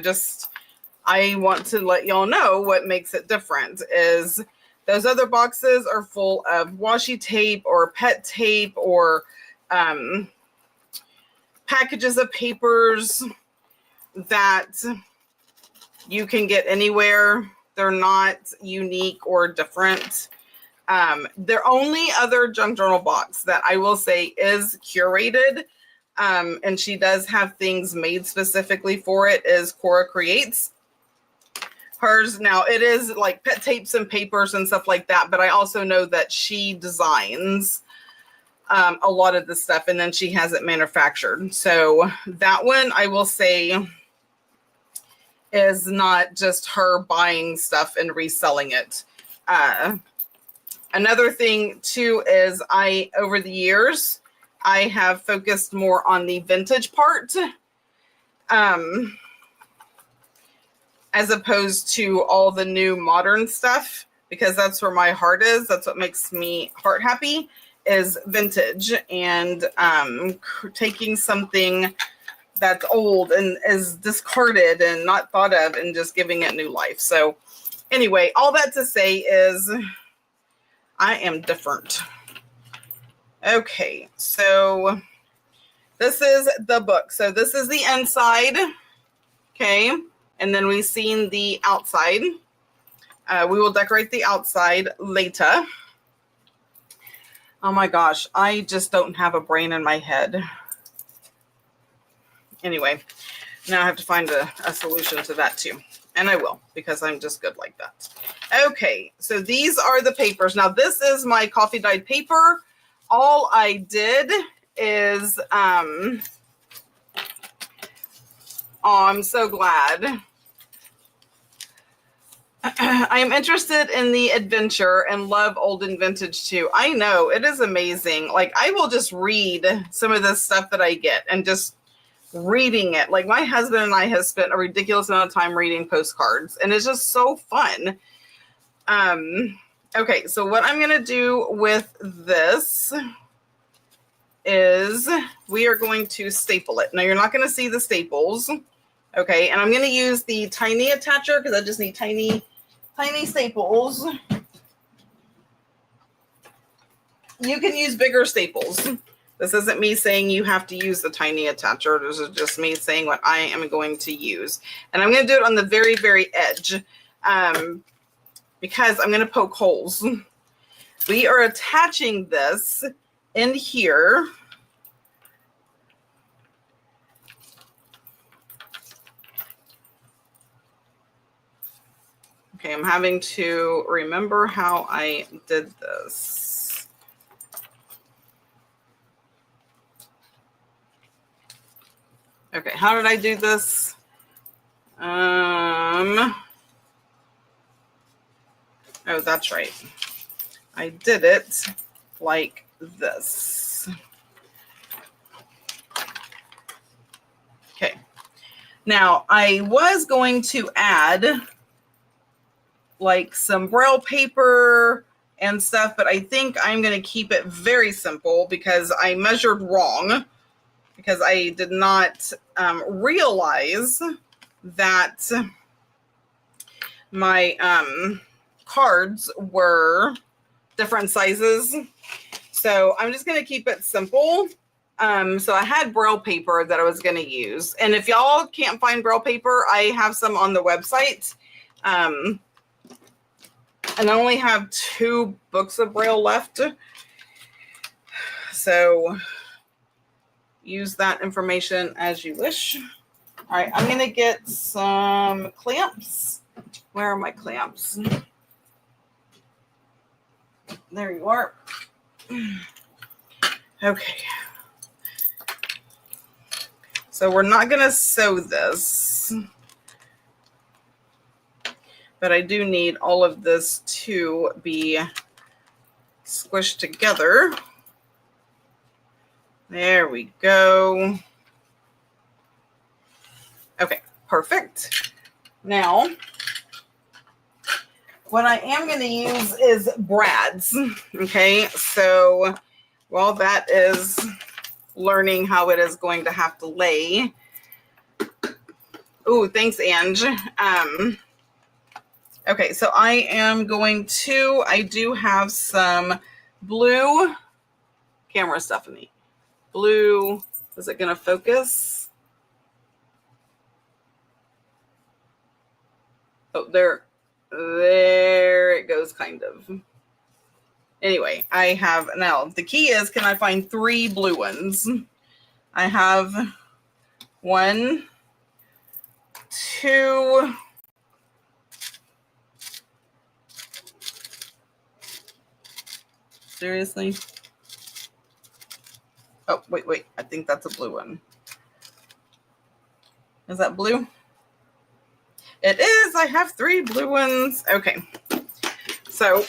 I want to let y'all know what makes it different is those other boxes are full of washi tape or pet tape or packages of papers that you can get anywhere. They're not unique or different. The only other junk journal box that I will say is curated, and she does have things made specifically for it, is Cora Creates. Hers now, it is like pet tapes and papers and stuff like that, but I also know that she designs a lot of the stuff and then she has it manufactured. So that one I will say is not just her buying stuff and reselling it. Another thing too is over the years, I have focused more on the vintage part. As opposed to all the new modern stuff, because that's where my heart is. That's what makes me heart happy, is vintage and taking something that's old and is discarded and not thought of and just giving it new life. So anyway, all that to say is I am different. Okay, so this is the book. So this is the inside. Okay. And then we've seen the outside. We will decorate the outside later. Oh my gosh, I just don't have a brain in my head. Anyway, now I have to find a solution to that too. And I will, because I'm just good like that. Okay, so these are the papers. Now this is my coffee dyed paper. All I did is, oh, I'm so glad. I am interested in the adventure and love old and vintage too. I know, it is amazing. Like, I will just read some of the stuff that I get and just reading it. Like, my husband and I have spent a ridiculous amount of time reading postcards, and it's just so fun. Okay, so what I'm going to do with this is we are going to staple it. Now, you're not going to see the staples. Okay, and I'm going to use the tiny attacher because I just need tiny staples. You can use bigger staples. This isn't me saying you have to use the tiny attacher. This is just me saying what I am going to use. And I'm going to do it on the very, very edge because I'm going to poke holes. we are attaching this in here. Okay, I'm having to remember how I did this. Okay, how did I do this? Oh, that's right. I did it like this. Okay. Now, I was going to add like some Braille paper and stuff, but I think I'm going to keep it very simple because I measured wrong, because I did not realize that my cards were different sizes. So I'm just going to keep it simple. So I had Braille paper that I was going to use. And if y'all can't find Braille paper, I have some on the website. And I only have 2 books of Braille left. So use that information as you wish. All right, I'm going to get some clamps. Where are my clamps? There you are. Okay. So we're not going to sew this, but I do need all of this to be squished together. There we go. Okay, perfect. Now, what I am going to use is brads. Okay, so while that is learning how it is going to have to lay. Oh, thanks, Ange. Okay, so I am going to, I do have some blue camera, Stephanie. Blue, is it going to focus? Oh, there it goes, kind of. Anyway, I have, now the key is, can I find 3 blue ones? I have 1, 2, seriously? Oh, wait, I think that's a blue one. Is that blue? It is, I have 3 blue ones. Okay, so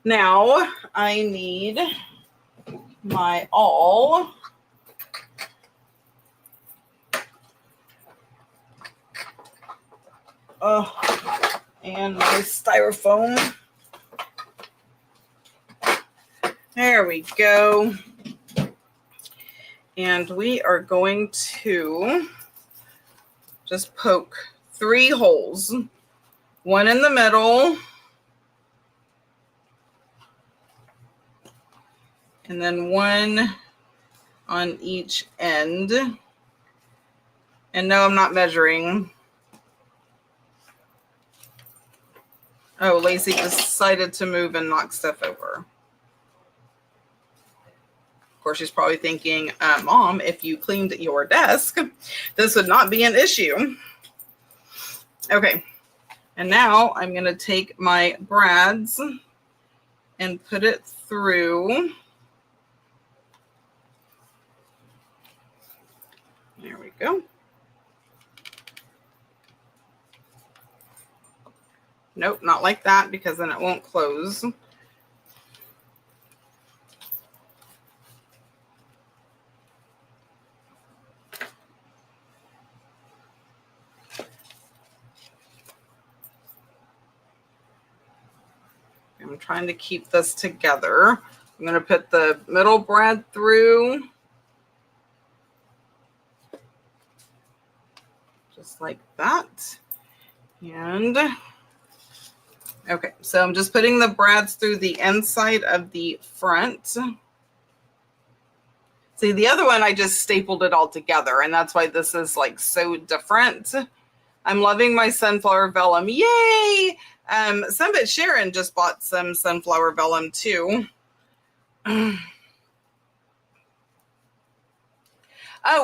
now I need my awl. And my styrofoam. There we go. And we are going to just poke 3 holes. 1 in the middle. And then 1 on each end. And no, I'm not measuring. Oh, Lacey decided to move and knock stuff over. Of course, she's probably thinking, Mom, if you cleaned your desk, this would not be an issue. Okay. And now I'm going to take my brads and put it through. There we go. Nope, not like that, because then it won't close. I'm trying to keep this together. I'm going to put the middle brad through. Just like that. And okay, so I'm just putting the brads through the inside of the front. See, the other one, I just stapled it all together, and that's why this is like so different. I'm loving my sunflower vellum. Yay! Sunbit Sharon just bought some sunflower vellum too. Oh,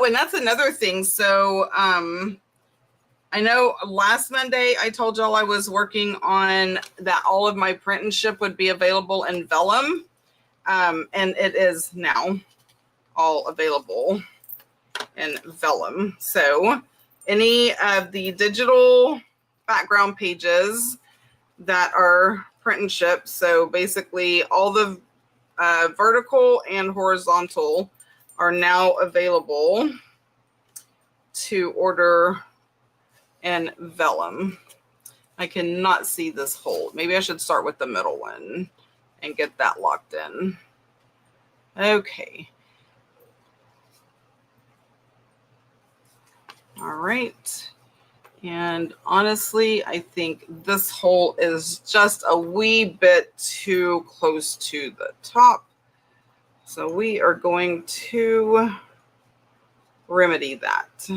and that's another thing. So I know last Monday I told y'all I was working on that all of my print and ship would be available in vellum. And it is now all available in vellum. So any of the digital background pages that are print and ship, so basically all the vertical and horizontal, are now available to order in vellum. I cannot see this hole. Maybe I should start with the middle one and get that locked in. Okay. All right. And honestly, I think this hole is just a wee bit too close to the top. So we are going to remedy that.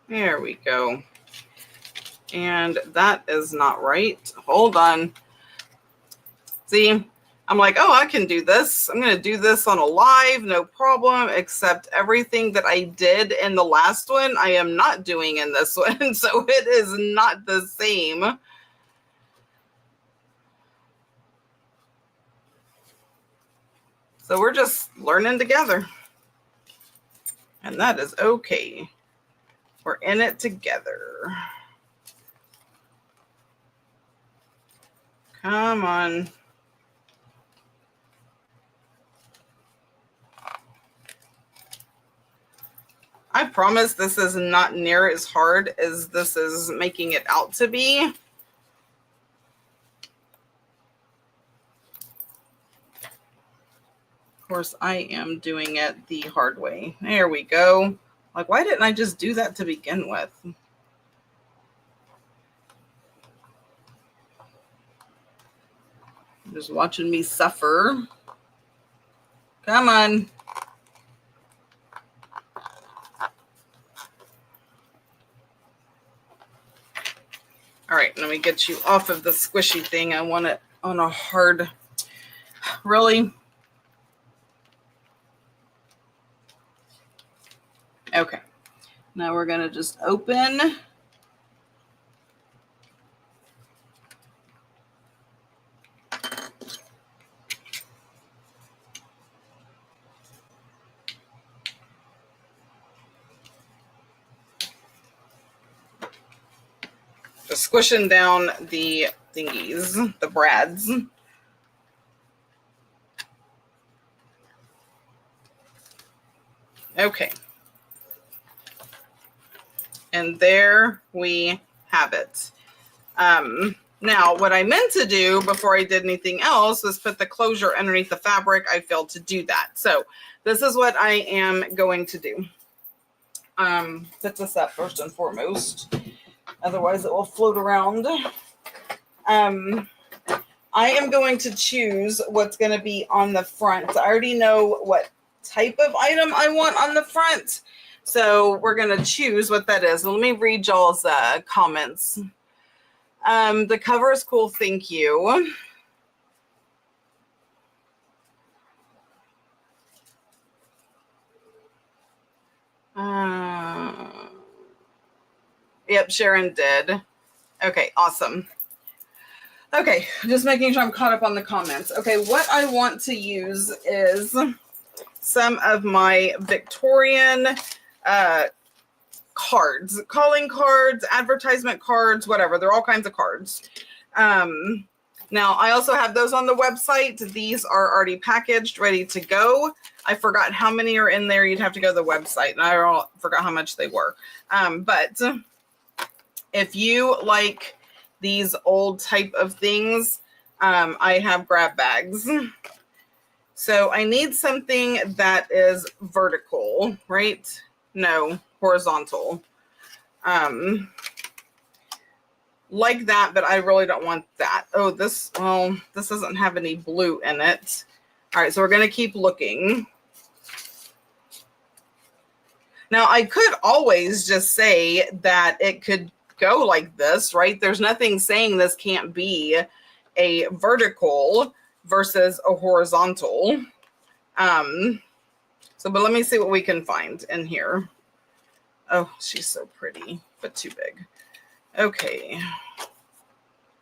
There we go. And that is not right. Hold on. See, I'm like, oh, I can do this. I'm going to do this on a live, no problem, except everything that I did in the last one, I am not doing in this one. So it is not the same. So we're just learning together. And that is okay. We're in it together. Come on. I promise this is not near as hard as this is making it out to be. Of course, I am doing it the hard way. There we go. Like, why didn't I just do that to begin with? Just watching me suffer. Come on. All right, let me get you off of the squishy thing. I want it on a hard, really? Okay, now we're gonna just open. Just squishing down the thingies, the brads. Okay. And there we have it. Now, what I meant to do before I did anything else was put the closure underneath the fabric. I failed to do that. So this is what I am going to do. Put this up first and foremost. Otherwise, it will float around. I am going to choose what's going to be on the front. I already know what type of item I want on the front. So we're going to choose what that is. Let me read y'all's comments. The cover is cool. Thank you. Yep, Sharon did. Okay, awesome. Okay, just making sure I'm caught up on the comments. Okay, what I want to use is some of my Victorian cards, calling cards, advertisement cards, whatever. They're all kinds of cards. Now, I also have those on the website. These are already packaged, ready to go. I forgot how many are in there. You'd have to go to the website, and I forgot how much they were. But if you like these old type of things, I have grab bags. So I need something that is vertical, right? No, horizontal. Like that, but I really don't want that. Oh, this doesn't have any blue in it. All right, so we're going to keep looking. Now, I could always just say that it could go like this, right? There's nothing saying this can't be a vertical versus a horizontal. But let me see what we can find in here. Oh, she's so pretty, but too big. Okay.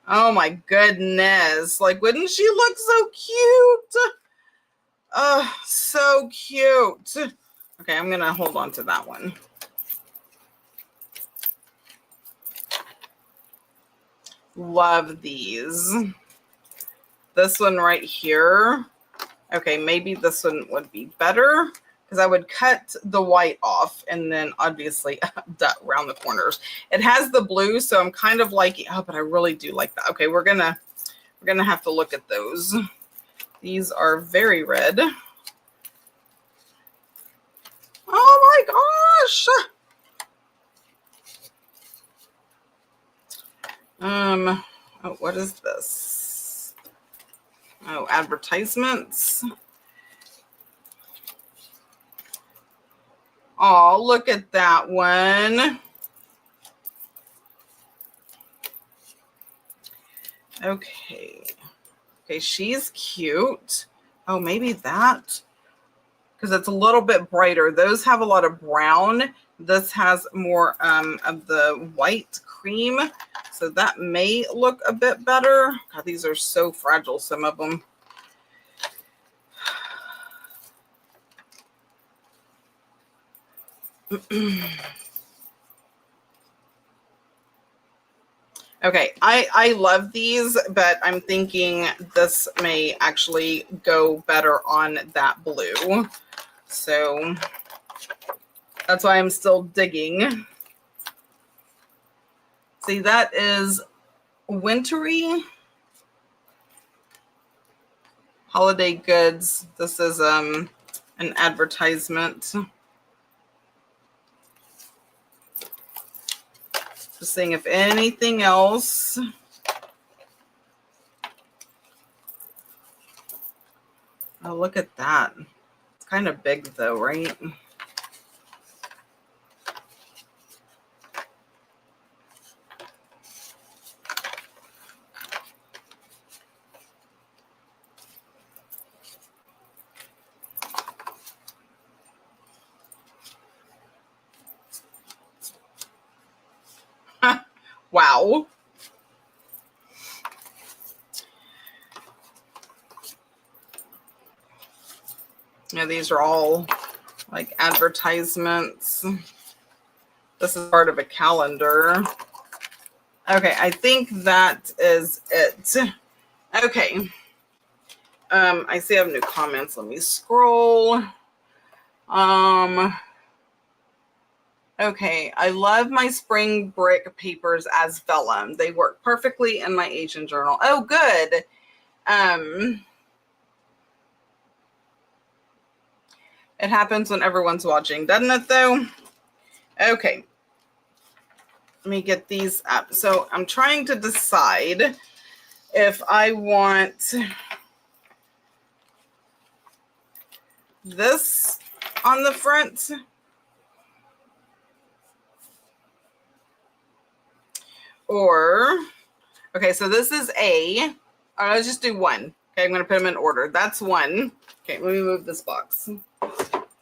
Oh my goodness. Like, wouldn't she look so cute? Oh, so cute. Okay, I'm gonna hold on to that one. Love these. This one right here. Okay, maybe this one would be better because I would cut the white off and then obviously around the corners. It has the blue, so I'm kind of like, oh, but I really do like that. Okay, we're gonna have to look at those. These are very red. Oh my gosh. Oh, what is this? Oh, advertisements. Oh, look at that one. Okay. Okay, she's cute. Oh, maybe that. Because it's a little bit brighter. Those have a lot of brown. This has more of the white cream. So that may look a bit better. God, these are so fragile, some of them. Okay, I love these, but I'm thinking this may actually go better on that blue. So that's why I'm still digging. See, that is wintry holiday goods. This is an advertisement. Just seeing if anything else. Oh, look at that. It's kind of big though, right? Wow. Yeah, these are all like advertisements. This is part of a calendar. Okay, I think that is it. Okay. I see I have new comments. Let me scroll. Okay, I love my spring brick papers as vellum. They work perfectly in my Asian journal. Oh, good. It happens when everyone's watching, doesn't it though? Okay. Let me get these up. So I'm trying to decide if I want this on the front or, okay, so this is A. All right, let's just do one. Okay, I'm going to put them in order. That's one. Okay, let me move this box.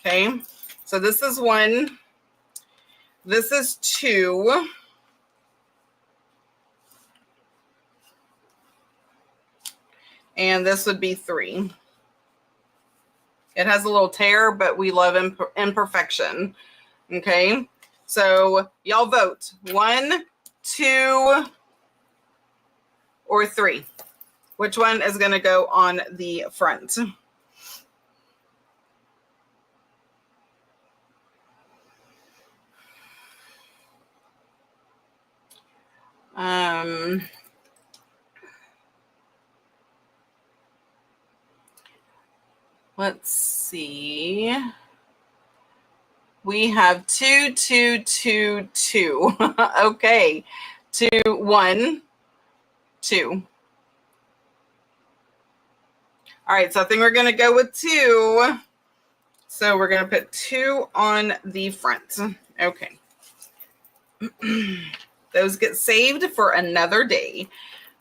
Okay, so this is one. This is two. And this would be three. It has a little tear, but we love imperfection. Okay, so y'all vote. 1, 2, or 3. Which one is going to go on the front? Let's see. We have 2, 2, 2, 2. Okay. 2, 1, 2. All right, so I think we're going to go with 2. So we're going to put 2 on the front. Okay. Those get saved for another day.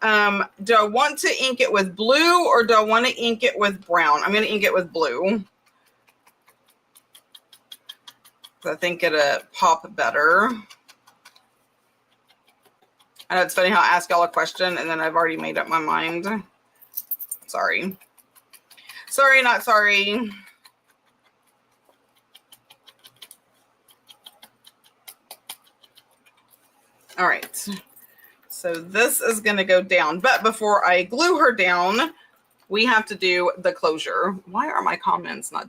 Do I want to ink it with blue or do I want to ink it with brown? I'm going to ink it with blue. I think it'll pop better. I know it's funny how I ask y'all a question and then I've already made up my mind. Sorry. Sorry, not sorry. All right. So this is going to go down. But before I glue her down, we have to do the closure. Why are my comments not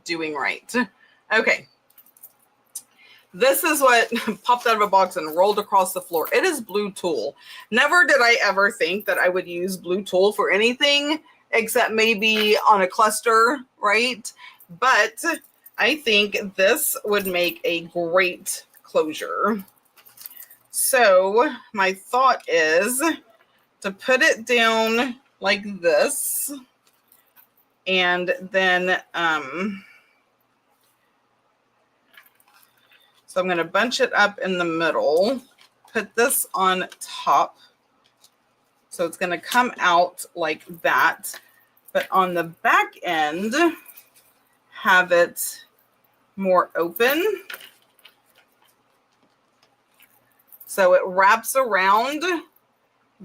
doing right? Okay. This is what popped out of a box and rolled across the floor. It is blue tulle. Never did I ever think that I would use blue tulle for anything except maybe on a cluster, right? But I think this would make a great closure. So my thought is to put it down like this and then so I'm going to bunch it up in the middle, put this on top. So it's going to come out like that. But on the back end, have it more open. So it wraps around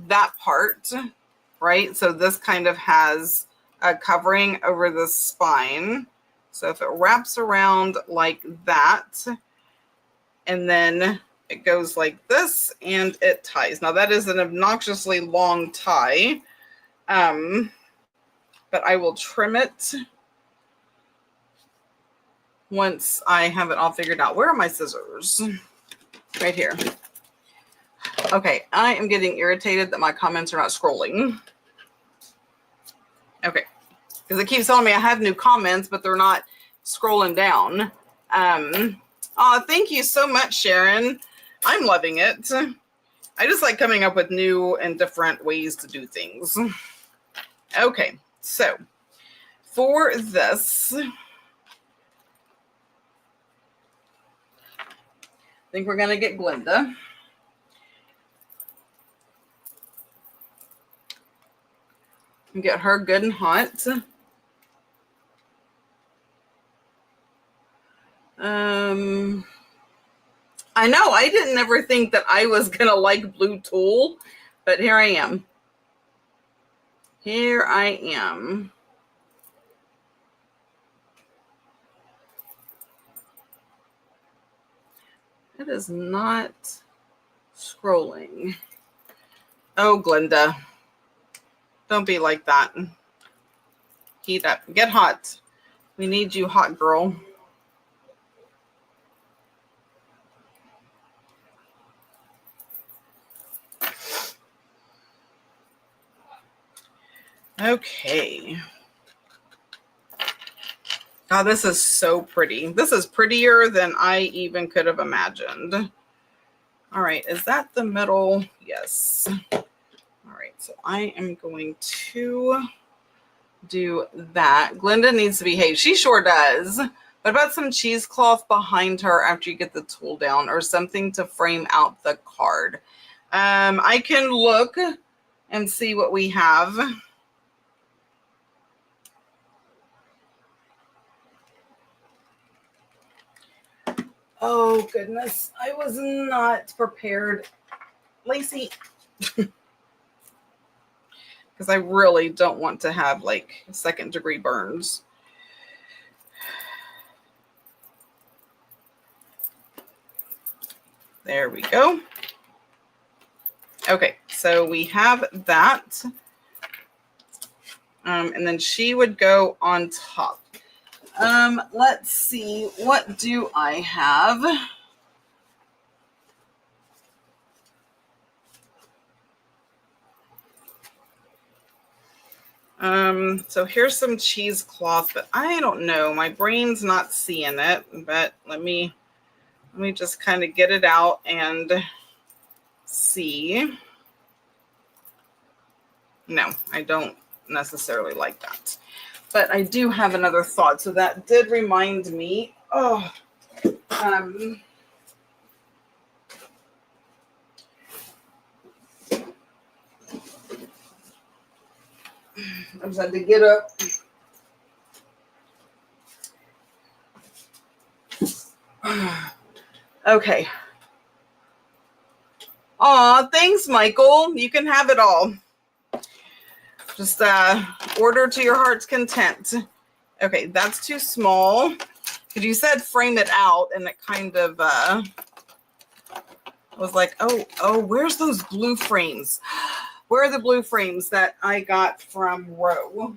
that part, right? So this kind of has a covering over the spine. So if it wraps around like that, and then it goes like this and it ties. Now that is an obnoxiously long tie, but I will trim it once I have it all figured out. Where are my scissors? Right here. Okay, I am getting irritated that my comments are not scrolling. Okay, because it keeps telling me I have new comments, but they're not scrolling down. Oh, thank you so much, Sharon. I'm loving it. I just like coming up with new and different ways to do things. Okay, so for this, I think we're going to get Glenda. And get her good and hot. I know I didn't ever think that I was gonna like blue tulle, but here I am. Here I am. It is not scrolling. Oh, Glenda. Don't be like that. Heat up. Get hot. We need you hot, girl. Okay. Oh, this is so pretty. This is prettier than I even could have imagined. All right. Is that the middle? Yes. All right. So I am going to do that. Glenda needs to behave. She sure does. What about some cheesecloth behind her after you get the tulle down or something to frame out the card? I can look and see what we have. Oh, goodness. I was not prepared. Lacey. Because I really don't want to have like second-degree burns. There we go. Okay, so we have that. And then she would go on top. Let's see. What do I have? So here's some cheesecloth, but I don't know. My brain's not seeing it, but let me just kind of get it out and see. No, I don't necessarily like that. But I do have another thought. So that did remind me. Oh, I just had to get up. Okay. Aw, thanks, Michael. You can have it all. Just order to your heart's content. Okay, that's too small. Because you said frame it out, and it kind of was like, oh, where's those blue frames? Where are the blue frames that I got from Roe?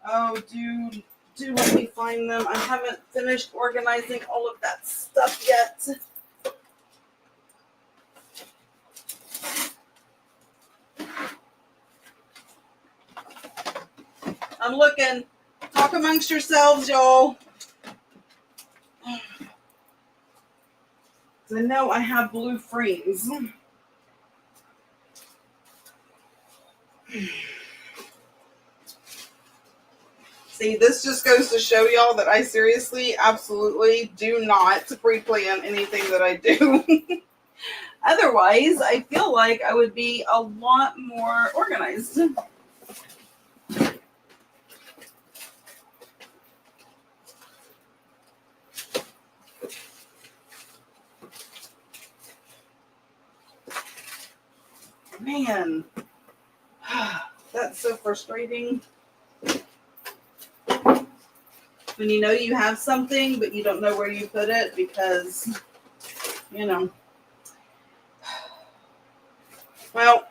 Oh, do let me find them. I haven't finished organizing all of that stuff yet. I'm looking. Talk amongst yourselves, y'all. I know I have blue frames. See, this just goes to show y'all that I seriously, absolutely do not pre-plan anything that I do. Otherwise, I feel like I would be a lot more organized. Man, that's so frustrating. When you know you have something, but you don't know where you put it because, you know. Well,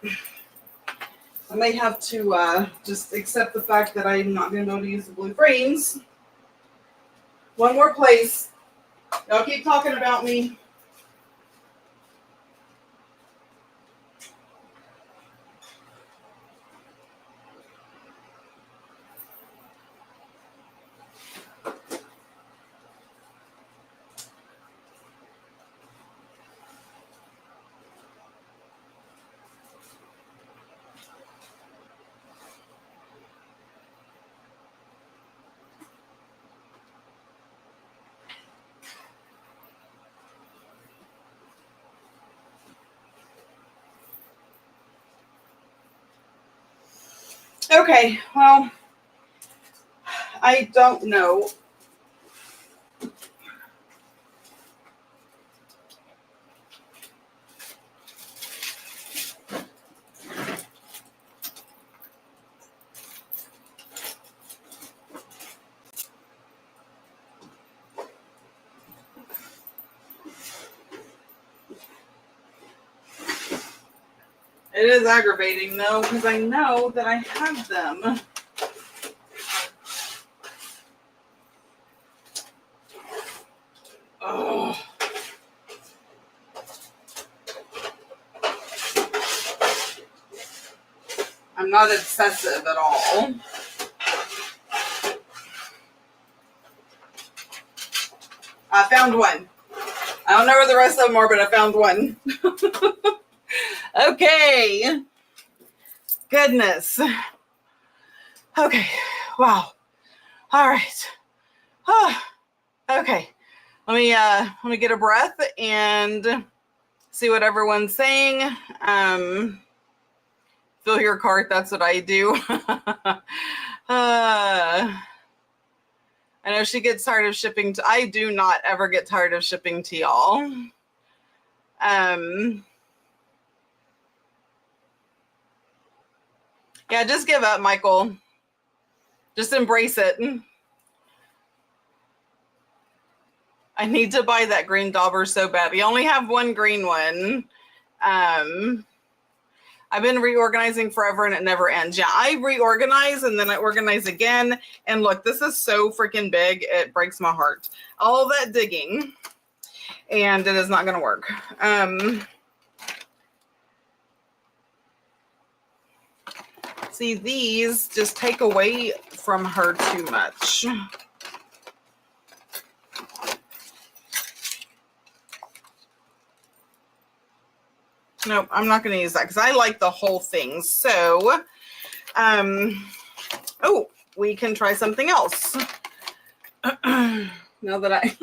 I may have to just accept the fact that I'm not going to be able to use the blue frames. One more place. Y'all keep talking about me. Okay, well, I don't know. It is aggravating, though, because I know that I have them. Oh. I'm not obsessive at all. I found one. I don't know where the rest of them are, but I found one. Okay. Goodness. Okay. Wow. All right. Oh. Okay. Let me get a breath and see what everyone's saying. Fill your cart. That's what I do. I know she gets tired of shipping. I do not ever get tired of shipping to y'all. Yeah, just give up, Michael. Just embrace it. I need to buy that green dauber so bad. We only have one green one. I've been reorganizing forever and it never ends. Yeah, I reorganize and then I organize again. And look, this is so freaking big. It breaks my heart. All that digging and it is not going to work. See, these just take away from her too much. Nope, I'm not going to use that because I like the whole thing. So, oh, we can try something else. Now that I,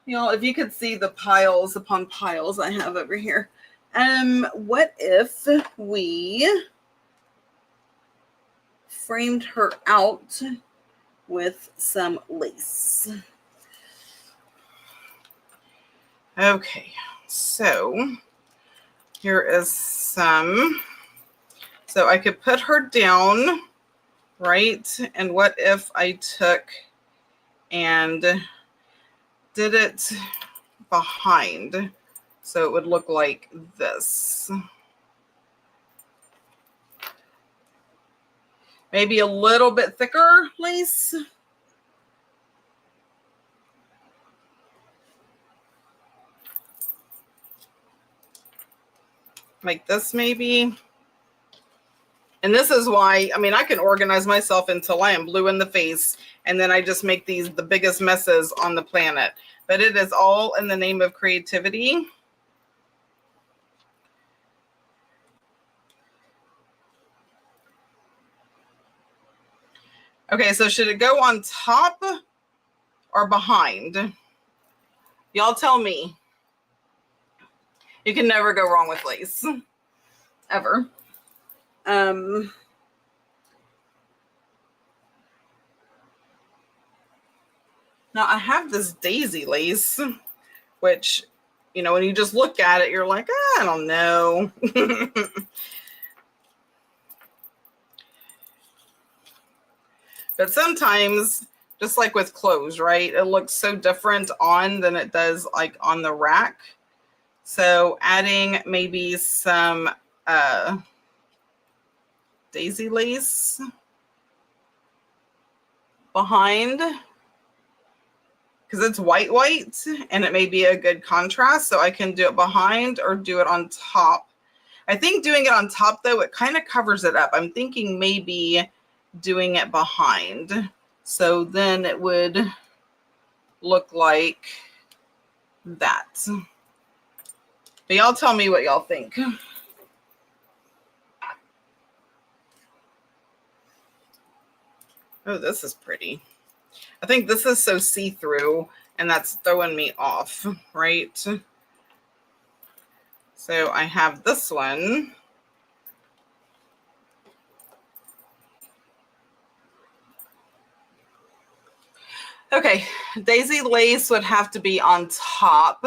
if you could see the piles upon piles I have over here. What if we framed her out with some lace? Okay, so here is some. So I could put her down, right? And what if I took and did it behind? So it would look like this. Maybe a little bit thicker lace. Like this maybe. And this is why, I mean, I can organize myself until I am blue in the face, and then I just make the biggest messes on the planet. But it is all in the name of creativity. Okay, so should it go on top or behind? Y'all tell me. You can never go wrong with lace. Ever. Now I have this daisy lace, which, when you just look at it, you're like, I don't know. But sometimes, just like with clothes, right? It looks so different on than it does like on the rack. So adding maybe some daisy lace behind, because it's white and it may be a good contrast. So I can do it behind or do it on top. I think doing it on top, though, it kind of covers it up. I'm thinking maybe doing it behind. So then it would look like that. But y'all tell me what y'all think. Oh, this is pretty. I think this is so see-through, and that's throwing me off, right? So I have this one. Okay, daisy lace would have to be on top.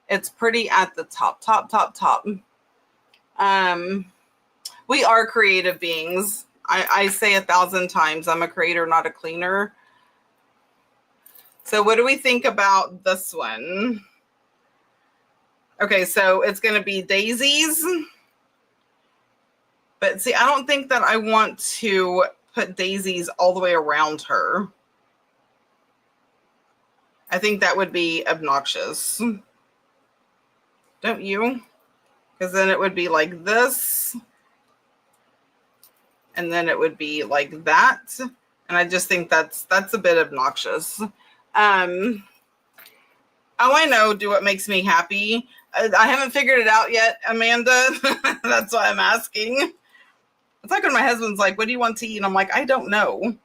It's pretty at the top. We are creative beings. I say 1,000 times, I'm a creator, not a cleaner. So what do we think about this one? Okay, so it's going to be daisies. But see, I don't think that I want to put daisies all the way around her. I think that would be obnoxious. Don't you? Because then it would be like this. And then it would be like that. And I just think that's a bit obnoxious. Oh, I know. Do what makes me happy. I haven't figured it out yet, Amanda. That's why I'm asking. It's like when my husband's like, what do you want to eat? And I'm like, I don't know.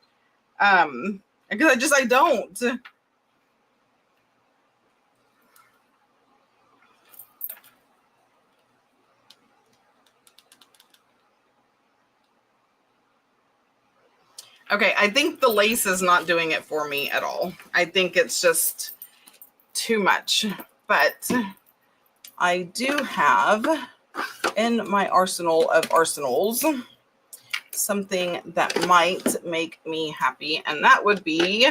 Because I don't. Okay, I think the lace is not doing it for me at all. I think it's just too much. But I do have in my arsenal of arsenals something that might make me happy. And that would be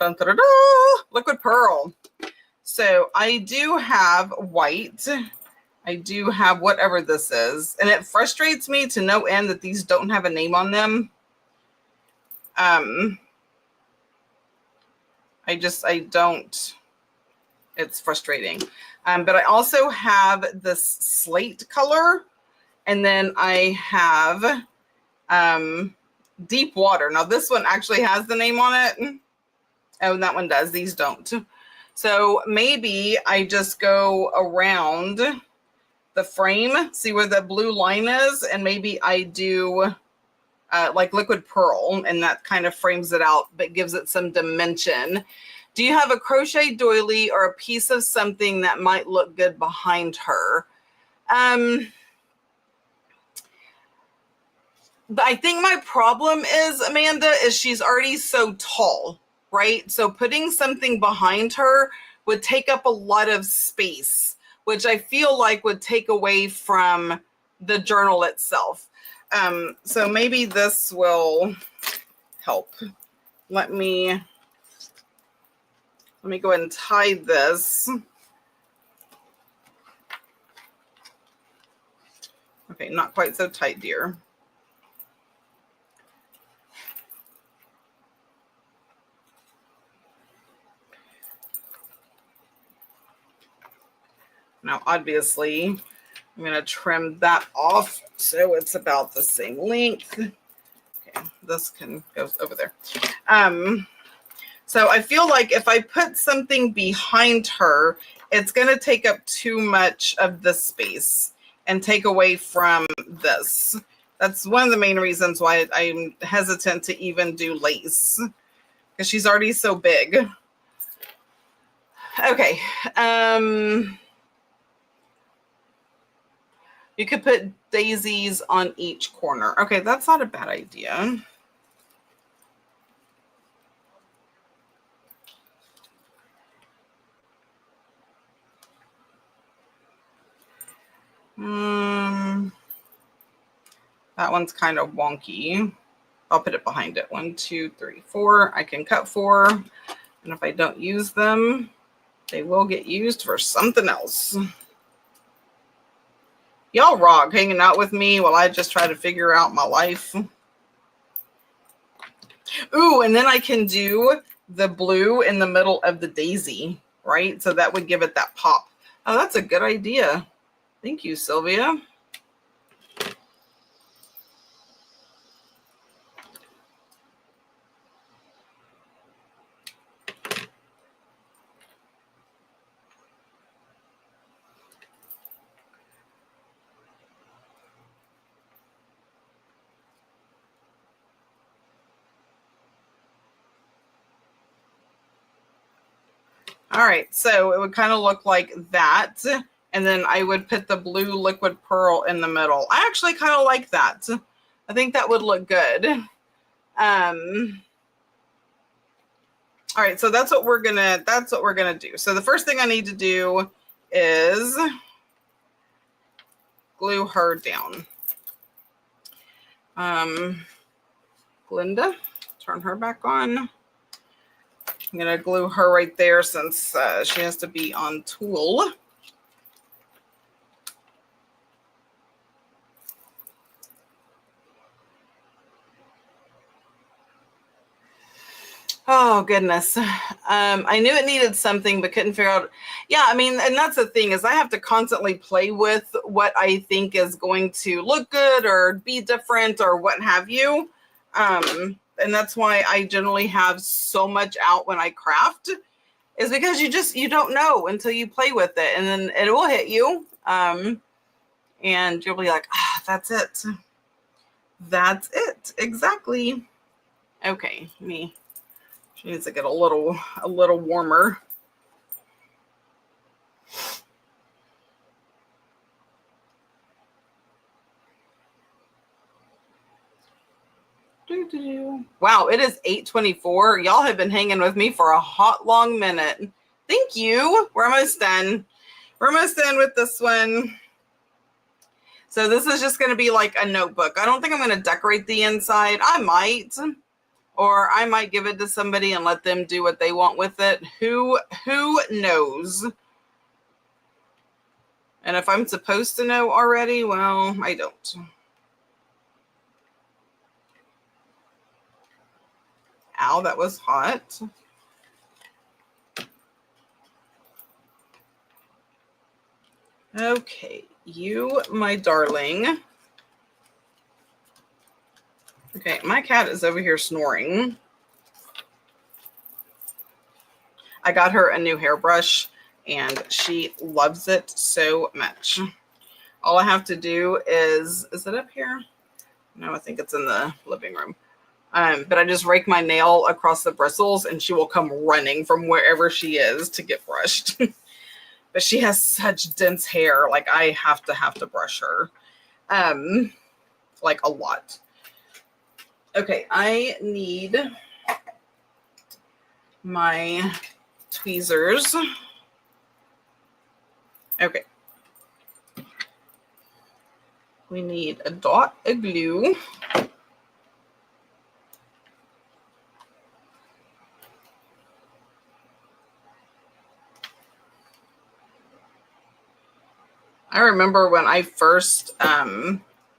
liquid pearl. So I do have white. I do have whatever this is. And it frustrates me to no end that these don't have a name on them. I don't, it's frustrating. But I also have this slate color, and then I have deep water. Now this one actually has the name on it. Oh, that one does. These don't. So maybe I just go around the frame, see where the blue line is, and maybe I do like liquid pearl, and that kind of frames it out, but gives it some dimension. Do you have a crochet doily or a piece of something that might look good behind her? But I think my problem is, Amanda, is she's already so tall, right? So putting something behind her would take up a lot of space, which I feel like would take away from the journal itself. So maybe this will help. Let me go ahead and tie this. Okay, not quite so tight, dear. Now, obviously, I'm going to trim that off so it's about the same length. Okay, this can go over there. So I feel like if I put something behind her, it's going to take up too much of this space and take away from this. That's one of the main reasons why I'm hesitant to even do lace, because she's already so big. Okay. You could put daisies on each corner. Okay, that's not a bad idea. That one's kind of wonky. I'll put it behind it. 1, 2, 3, 4. I can cut 4. And if I don't use them, they will get used for something else. Y'all rock hanging out with me while I just try to figure out my life. Ooh, and then I can do the blue in the middle of the daisy, right? So that would give it that pop. Oh, that's a good idea. Thank you, Sylvia. All right, so it would kind of look like that. And then I would put the blue liquid pearl in the middle. I actually kind of like that. I think that would look good. All right, so that's what we're gonna do. So the first thing I need to do is glue her down. Glinda, turn her back on. I'm going to glue her right there since she has to be on tulle. Oh, goodness. I knew it needed something, but couldn't figure out. Yeah, I mean, and that's the thing is I have to constantly play with what I think is going to look good or be different or what have you. And that's why I generally have so much out when I craft, is because you don't know until you play with it, and then it will hit you. And you'll be like, that's it. That's it. Exactly. Okay, she needs to get a little warmer. Wow, it is 8:24. Y'all have been hanging with me for a hot long minute. Thank you. We're almost done. We're almost done with this one. So this is just going to be like a notebook. I don't think I'm going to decorate the inside. I might, or I might give it to somebody and let them do what they want with it. Who knows? And if I'm supposed to know already, well, I don't. Ow, that was hot. Okay, you, my darling. Okay, my cat is over here snoring. I got her a new hairbrush, and she loves it so much. All I have to do is it up here? No, I think it's in the living room. But I just rake my nail across the bristles and she will come running from wherever she is to get brushed. But she has such dense hair. Like I have to brush her. Like a lot. Okay, I need my tweezers. Okay. We need a dot of glue. I remember when I first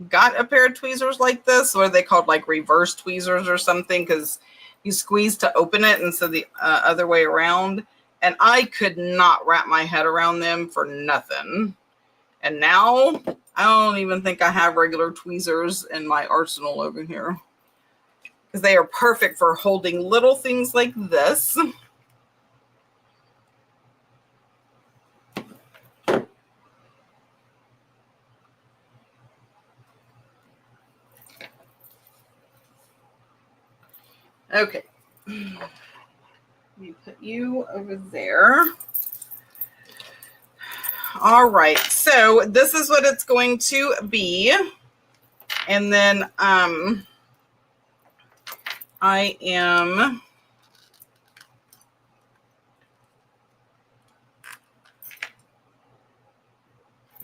got a pair of tweezers like this, what are they called, like reverse tweezers or something, because you squeeze to open it instead of the other way around. And I could not wrap my head around them for nothing. And now I don't even think I have regular tweezers in my arsenal over here, because they are perfect for holding little things like this. Okay. Let me put you over there. All right. So this is what it's going to be. And then I am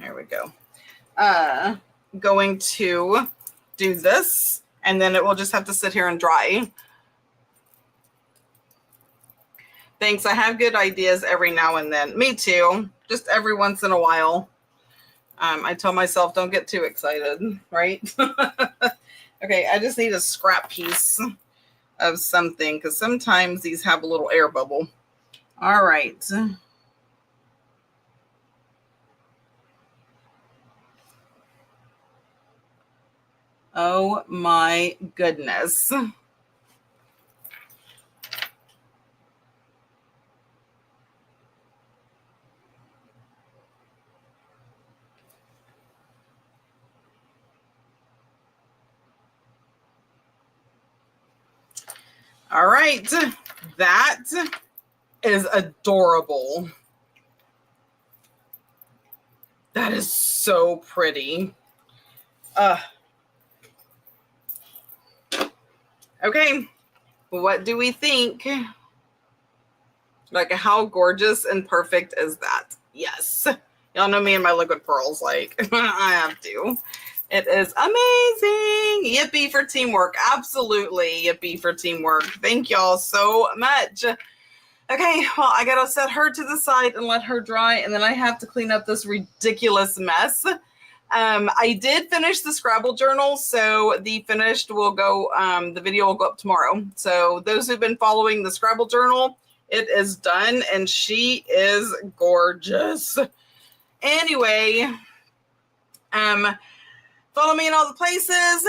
there we go. Going to do this, and then it will just have to sit here and dry. Thanks. I have good ideas every now and then. Me too. Just every once in a while. I tell myself, don't get too excited, right? Okay, I just need a scrap piece of something, because sometimes these have a little air bubble. All right. Oh my goodness. All right. That is adorable. That is so pretty. Okay. What do we think? Like, how gorgeous and perfect is that? Yes. Y'all know me and my liquid pearls. Like, I have to. It is amazing. Yippee for teamwork. Absolutely. Yippee for teamwork. Thank y'all so much. Okay, well, I gotta set her to the side and let her dry, and then I have to clean up this ridiculous mess. I did finish the Scrabble journal, so the finished will go, the video will go up tomorrow. So those who've been following the Scrabble journal, it is done, and she is gorgeous. Anyway, follow me in all the places.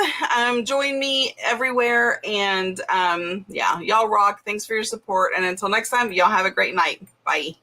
Join me everywhere. And yeah, y'all rock. Thanks for your support. And until next time, y'all have a great night. Bye.